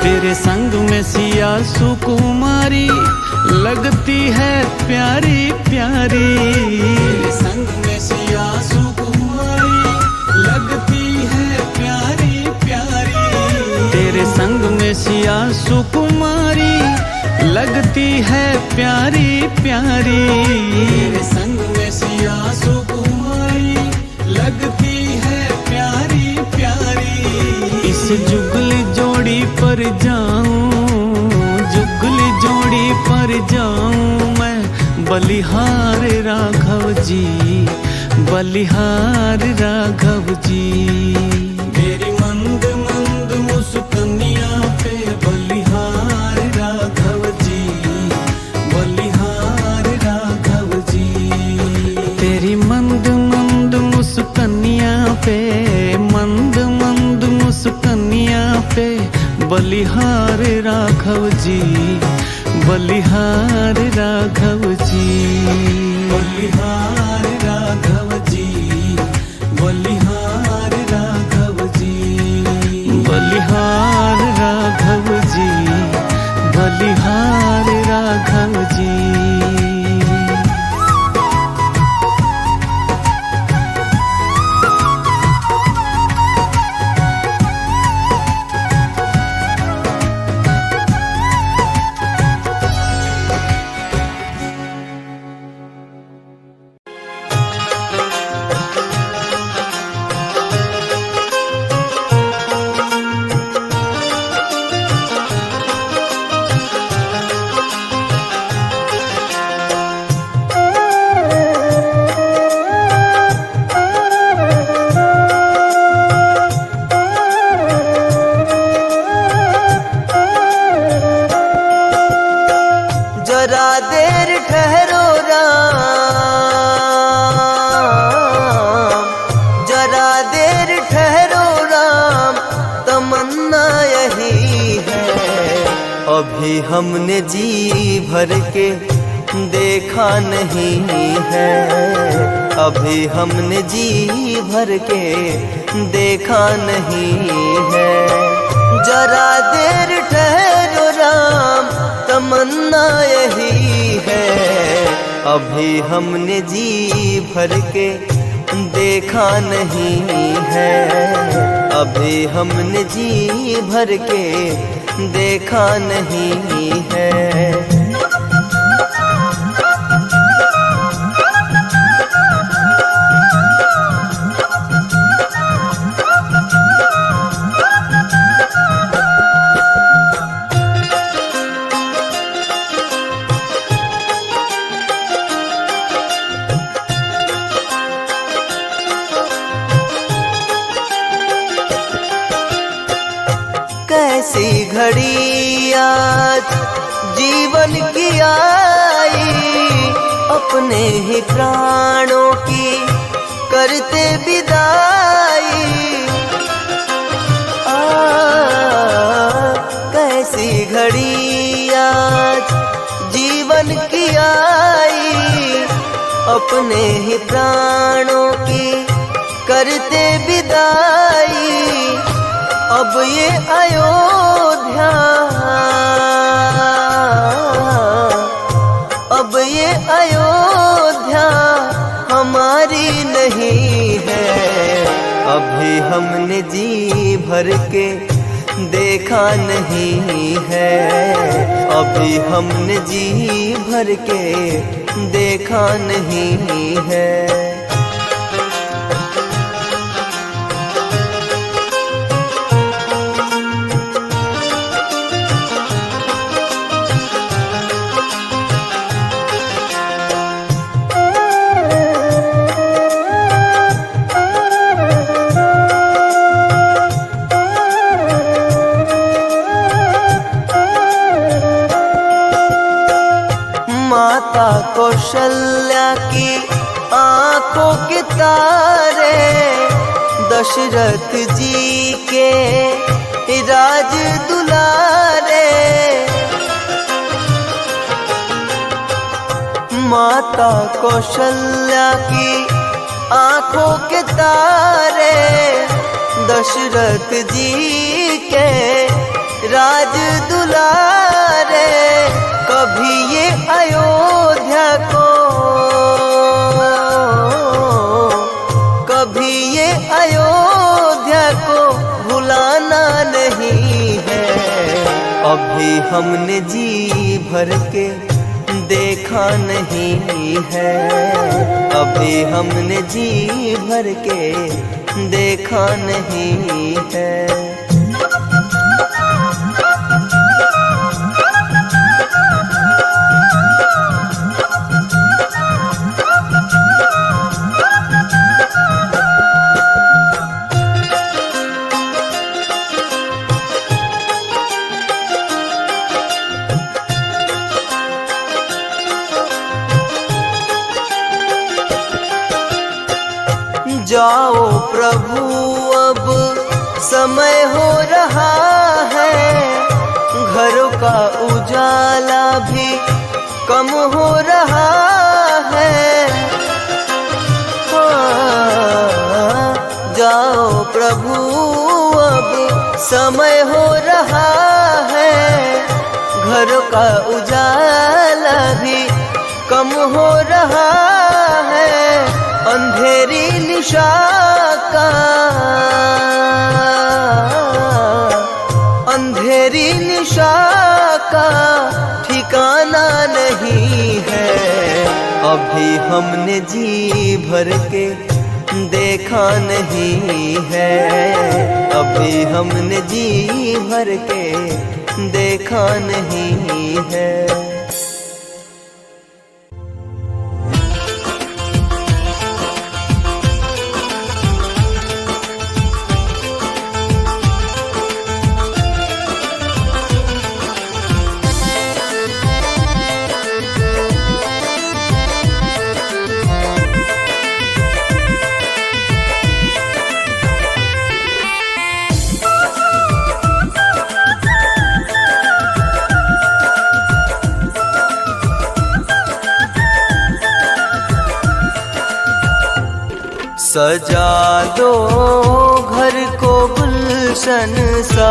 तेरे संग में सिया सुकुमारी लगती है प्यारी प्यारी। तेरे संग में सिया सुकुमारी लगती है प्यारी प्यारी। तेरे संग में सिया सुकुमारी लगती है प्यारी प्यारी। तेरे संग में सिया सुकुमारी लगती है प्यारी प्यारी। इस जुगल जोड़ी पर जाऊं, जुगल जोड़ी पर जाऊं मैं, बलिहार राघव जी, बलिहार राघव जी। तेरी मंद मंद मुस्कानिया पे बलिहार राघव जी, बलिहार राघव जी। तेरी मंद मंद मुस्कानिया पे, मंद मंद मुस्कानिया पे बलिहार राघव जी, बलिहार राघव जी। बलिहार राघव जी, बलिहार राघव जी। बलिहार राघव जी, बलिहार राघव जी। जरा देर ठहरो राम, जरा देर ठहरो राम, तमन्ना यही है। अभी हमने जी भर के देखा नहीं है, अभी हमने जी भर के देखा नहीं है। जरा देर ठहरो राम, तमन्ना यही है। अभी हमने जी भर के देखा नहीं है, अभी हमने जी भर के देखा नहीं है। आज जीवन की आई, अपने ही प्राणों की करते विदाई। कैसी घड़ी आज जीवन की आई, अपने ही प्राणों की करते विदाई। अब ये अयोध्या, अब ये अयोध्या हमारी नहीं है। अभी हमने जी भर के देखा नहीं है, अभी हमने जी भर के देखा नहीं है। माता कौशल्या की आंखों के तारे, दशरथ जी के राज दुलारे। माता कौशल्या की आंखों के तारे, दशरथ जी के राज दुलारे। कभी ये अयोध्या को, कभी ये अयोध्या को भुलाना नहीं है। अभी हमने जी भर के देखा नहीं है, अभी हमने जी भर के देखा नहीं है। जाओ प्रभु अब समय हो रहा है, घरों का उजाला भी कम हो रहा है। जाओ प्रभु अब समय हो रहा है, घरों का उजाला भी कम हो रहा है। अंधेरी निशा का, अंधेरी निशा का ठिकाना नहीं है। अभी हमने जी भर के देखा नहीं है, अभी हमने जी भर के देखा नहीं है। सजा दो घर को गुलशन सा,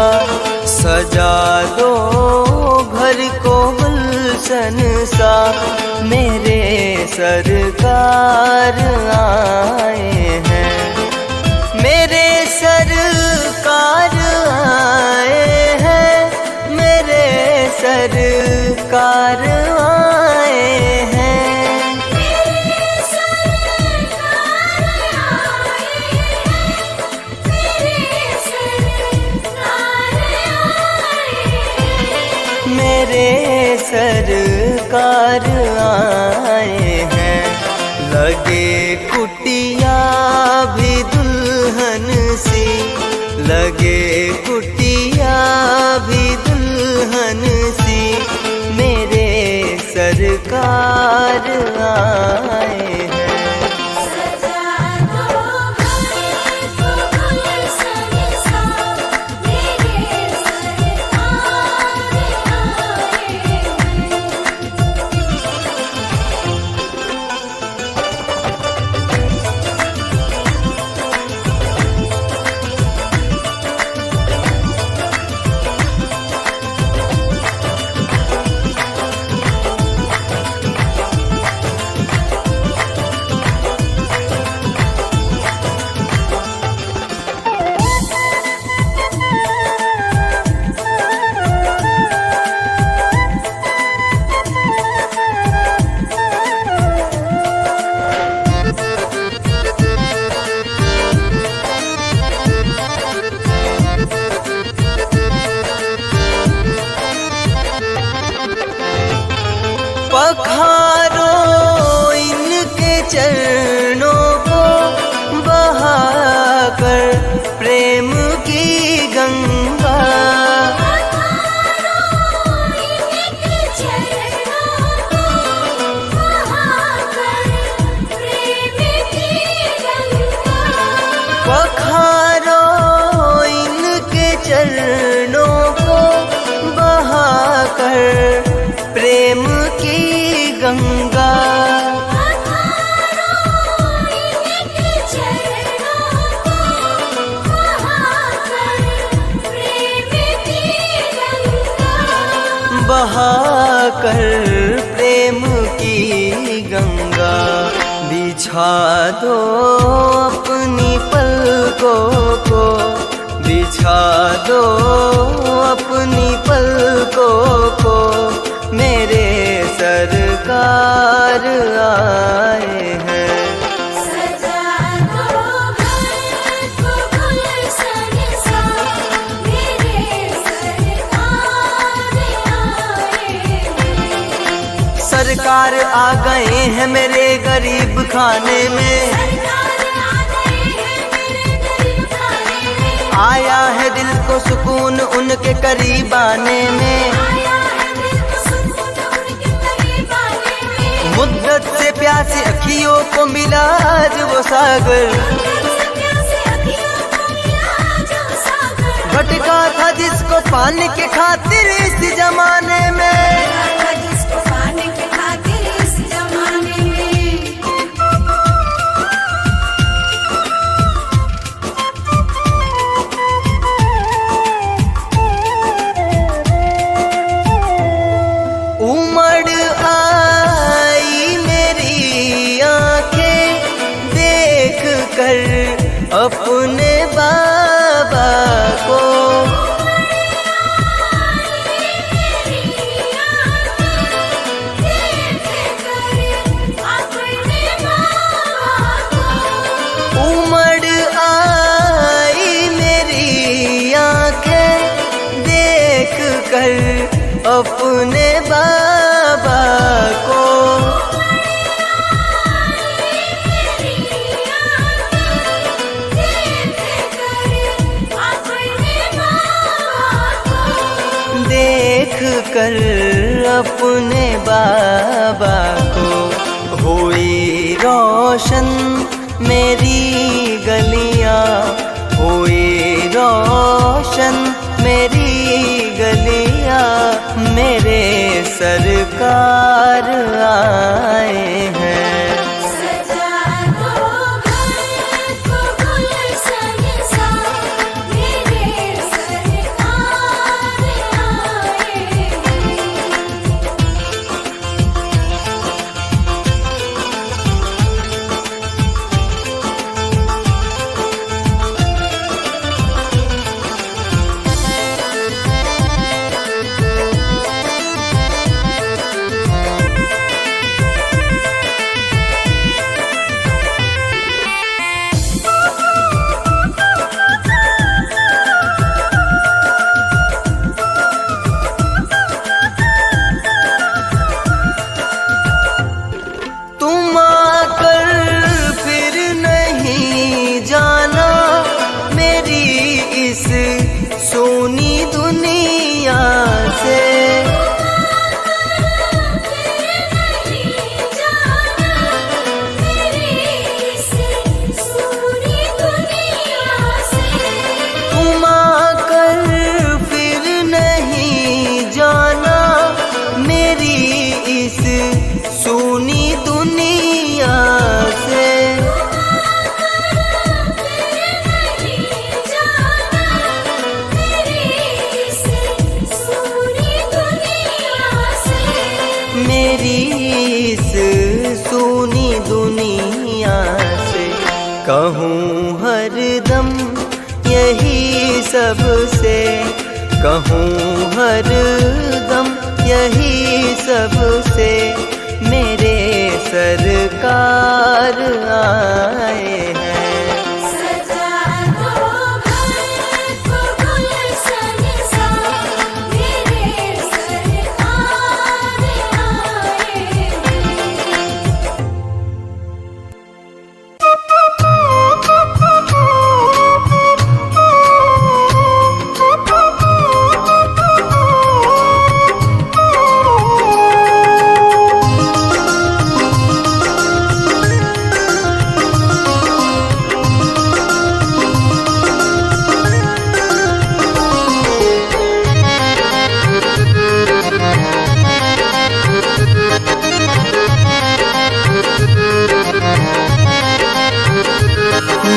सजा दो घर को गुलशन सा। मेरे सरकार आए हैं, मेरे सरकार आए हैं, मेरे सरकार आए हैं। मेरे सरकार आए हैं, लगे कुटिया भी दुल्हन सी, लगे कुटिया भी दुल्हन सी। सरकार आए हैं। सजा दो घर को गुलशन सा, मेरे सरकार आए हैं। पखारो इनके चरणों को बहाकर प्रेम की गंगा। इनके चरणों को बहाकर प्रेम की गंगा। पखारो इनके चरणों को बहाकर प्रेम की गंगा। इनके चरणों को बहाकर प्रेम की गंगा। बहाकर प्रेम की गंगा। बिछा दो अपनी पलकों को, बिछा दो अपनी पलकों को, मेरे सरकार आए हैं। सजा दो घर को गुलशन सा, मेरे सरकार आए हैं। सरकार आ गए हैं मेरे गरीब खाने में, सरकार आ गए हैं मेरे गरीब खाने में। आया है दिल को सुकून उनके करीब आने में। आया है दिल को सुकून उनके करीब आने में। मुद्दत से प्यासी अखियों को मिला आज वो सागर, प्यासे अखियों को मिला जो सागर। भटका था जिसको पाने के खातिर इस जमाने में। जिसको पाने के खातिर इस जमाने में। उमड़ आई मेरी आंखें देख कर अपने बाबा को। उमड़ आई मेरी आंखें देख कर अपने बाबा को। देख कर अपने बाबा को हुई रोशन मेरी गलियां, हुई रोशन मेरी गलियां। मेरे सरकार आए हैं। सजा दो घर को गुलशन सा, मेरे सरकार आए हैं। मेरी इस सूनी दुनिया से। कहूँ हरदम यही सबसे, कहूँ हरदम यही सबसे, मेरे सरकार आए हैं। सजा दो घर को गुलशन सा, मेरे सरकार आए हैं।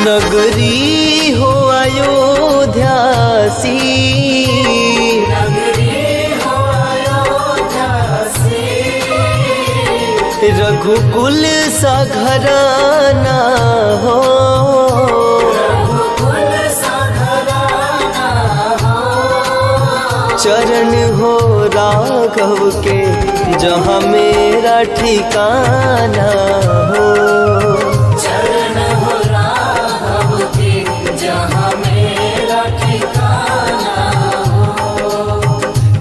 नगरी हो अयोध्या सी, रघुकुल सा घराना हो, चरण हो राघव के जहाँ मेरा ठिकाना हो।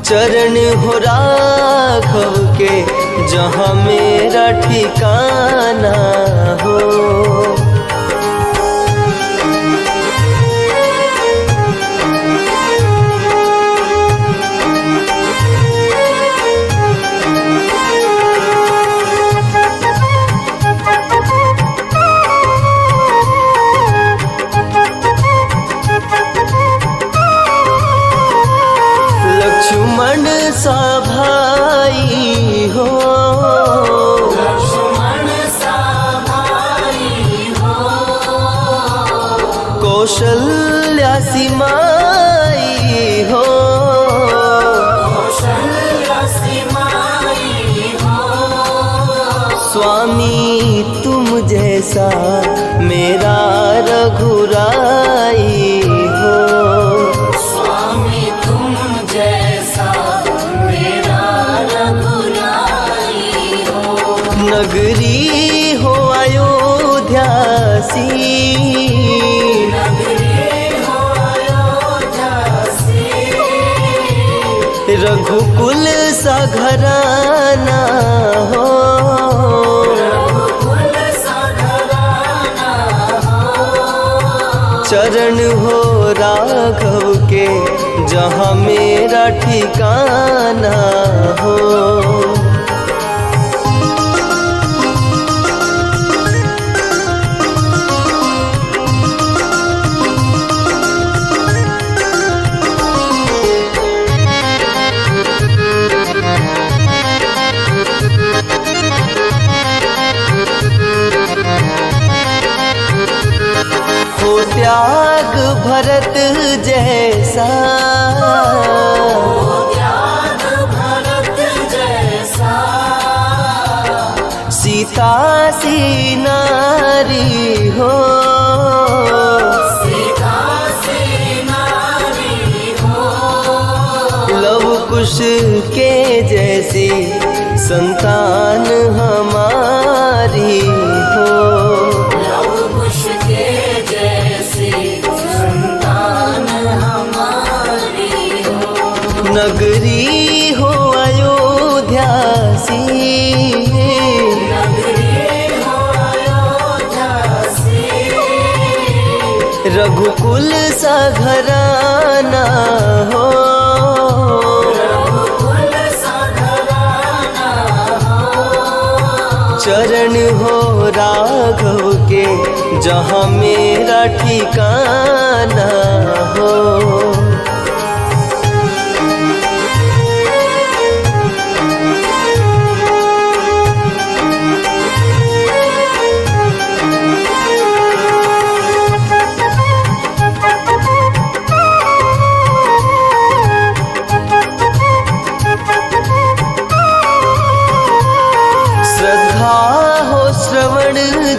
चरण हो राघव के जहाँ मेरा ठिकाना हो। लक्ष्मण सा भाई हो, कौशल्या सी माई हो, स्वामी तुम जैसा मेरा रघुराई हो। नगरी हो अयोध्या सी, रघुकुल सा घराना हो, चरण हो राघव के जहाँ मेरा ठिकाना हो। हो त्याग भरत जैसा, सीता सी नारी हो, लव कुश के जैसी संतान हमारी हो। नगरी हो अयोध्या सी, रघुकुल सा घराना हो, चरण हो राघव के जहाँ मेरा ठिकाना हो।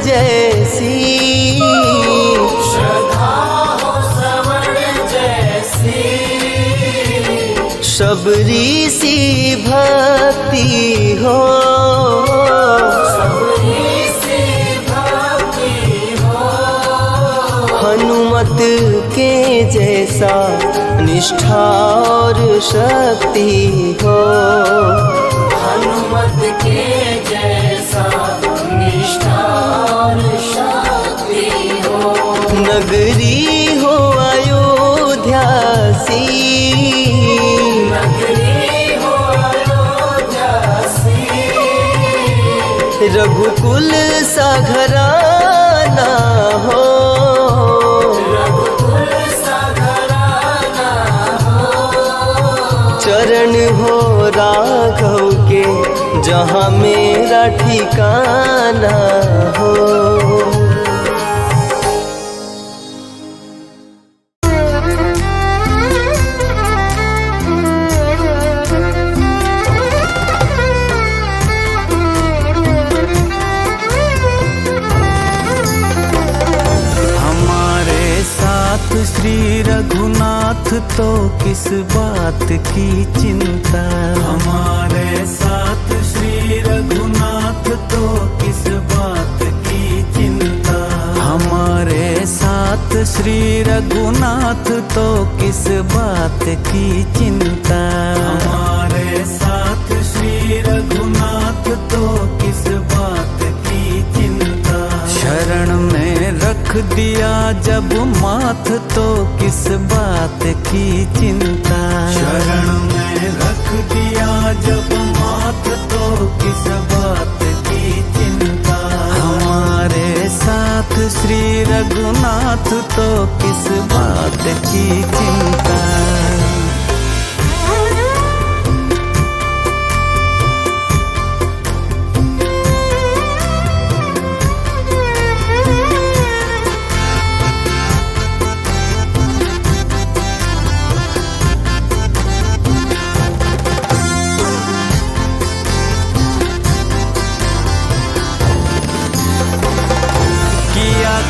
जैसी, श्रद्धा हो सवर जैसी, शबरी सी भक्ति हो, सबरी सी भक्ति हो, हनुमत के जैसा निष्ठा और शक्ति हो, हनुमत के जैसा निष्ठा और शक्ति हो, नगरी हो अयोध्या सी, नगरी हो अयोध्या सी, रघुकुल सा घराना हो, रघुकुल सा घराना हो, चरण हो राघव के जहाँ मेरा ठिकाना हो। हमारे साथ श्री रघुनाथ तो किस बात की चिंता, हमारे साथ श्री रघुनाथ तो किस बात की चिंता, हमारे साथ श्री रघुनाथ तो किस बात की चिंता, हमारे साथ श्री रघुनाथ तो किस बात की चिंता, शरण में रख दिया जब माथ तो किस बात की चिंता, शरण में रख दिया जब माथ तो किस बात की चिंता, हमारे साथ श्री रघुनाथ तो किस बात की चिंता।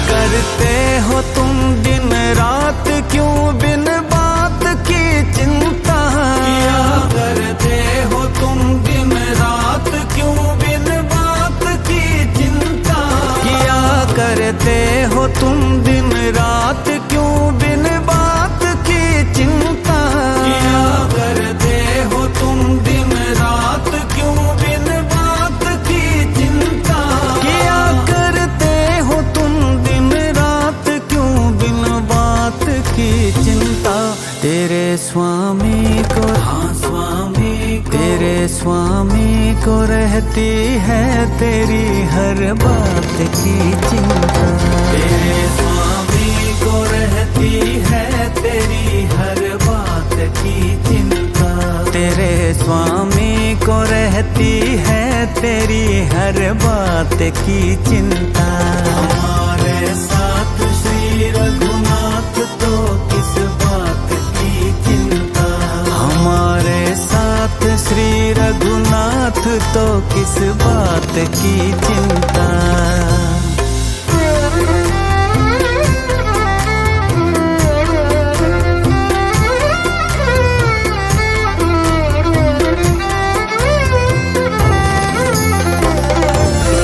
करते हो तुम दिन रात क्यों बिन बात की चिंता, किया करते हो तुम दिन रात क्यों बिन बात की चिंता, किया करते हो तुम दिन रात क्यों बिन बात की चिंता, किया करते हो तुम दिन रात क्यों बिन बात की चिंता, किया करते हो तुम दिन रात क्यों बिन बात की चिंता। तेरे स्वामी को, हाँ स्वामी को, तेरे स्वामी को रहती है तेरी हर बात की चिंता, तेरे स्वामी को रहती है तेरी हर बात की चिंता, तेरे स्वामी को रहती है तेरी हर बात की चिंता। हमारे साथ श्री रघुनाथ तो किस बात की चिंता, हमारे साथ श्री रघुनाथ तो किस बात की चिंता।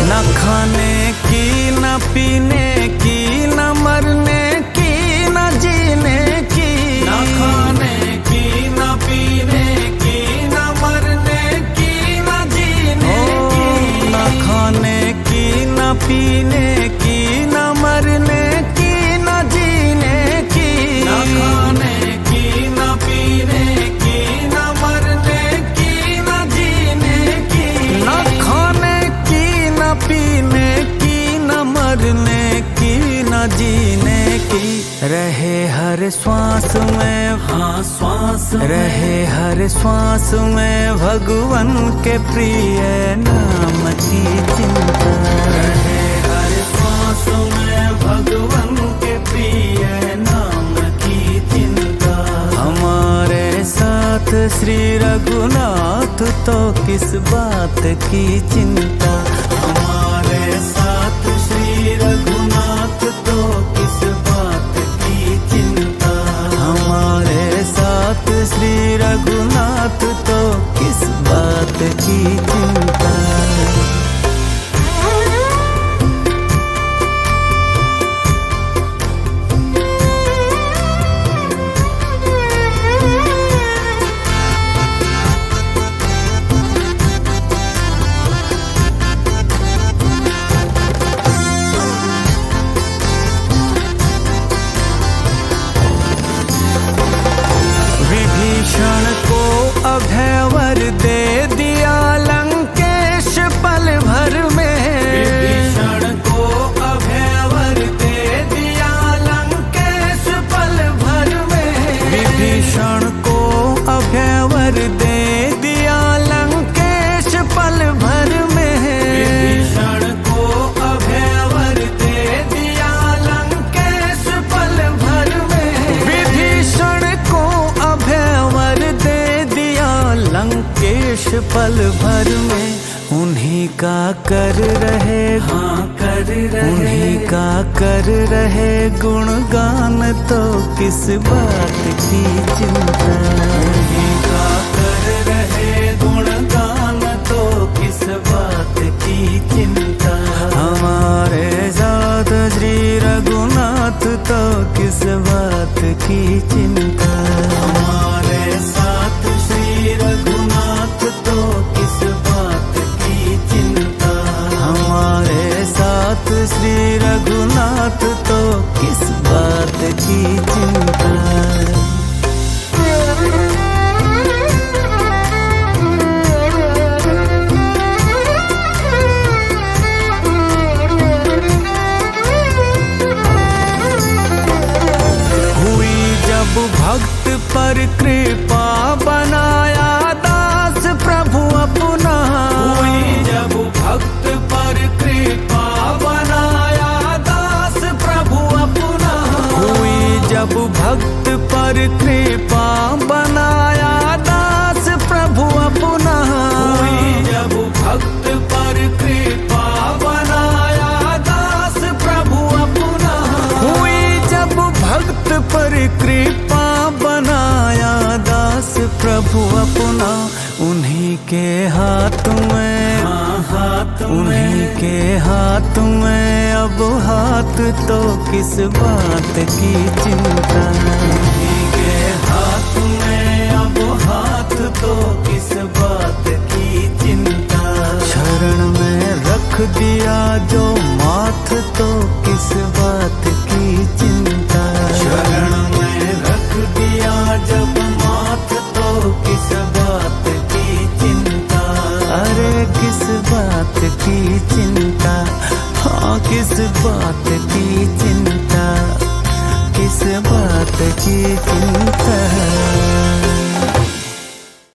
न खाने की न पीने की न मरने की न जीने की, न खाने की न पीने की न मरने की न जीने की, न खाने की न पीने की न मरने की न जीने की, न खाने की न पीने की न मरने की न जीने की, न खाने की न पीने की न मरने की न जीने की, रहे हर श्वास में, हाँ श्वास रहे हर श्वास में भगवन के प्रिय नाम की चिंता, रहे हर श्वास में भगवान के प्रिय नाम की चिंता। हमारे साथ श्री रघुनाथ तो किस बात की चिंता, हमारे साथ श्री रघुनाथ तो किस बात की चिंता। हमारे साथ श्री रघुनाथ तो किस बात की चिंता। विभीषण को अभय वर दे दिया लंकेश पल भर में। विभीषण को अभय वर दे दिया लंकेश पल भर में। विभीषण को अभय वर दे दिया लंकेश पल भर में। विभीषण को अभय वर दे दिया लंकेश पल भर में। विभीषण को अभय वर दे दिया लंकेश पल भर में। उन्हीं का कर रहे कर रहे उन्हीं का कर रहे गुणगान तो किस बात की चिंता। उन्हीं का कर रहे गुणगान तो किस बात की चिंता। हमारे साथ श्री रघुनाथ तो किस बात की चिंता। हमारे साथ श्री रघुनाथ तो किस बात की चिंता। हमारे साथ श्री रघुनाथ तो किस बात की चिंता। हुई जब भक्त पर कृपा बनाया दास प्रभु अपना। हुई जब भक्त पर कृपा बनाया दास प्रभु अपना। हुई जब भक्त पर कृपा बनाया दास प्रभु अपना। हुई जब भक्त पर कृपा बनाया दास प्रभु अपना। हुई जब भक्त पर कृपा बनाया दास प्रभु अपना। उन्हीं के हाथ में उन्हीं के हाथ में अब हाथ तो किस बात की चिंता। उन्हीं के हाथ में अब हाथ तो किस बात की चिंता। शरण में रख दिया जो माथ तो किस बात की चिंता। शरण में रख दिया जब माथ तो किस बात की चिंता। अरे किस बात की चिंता। हाँ किस बात की चिंता। किस बात की चिंता।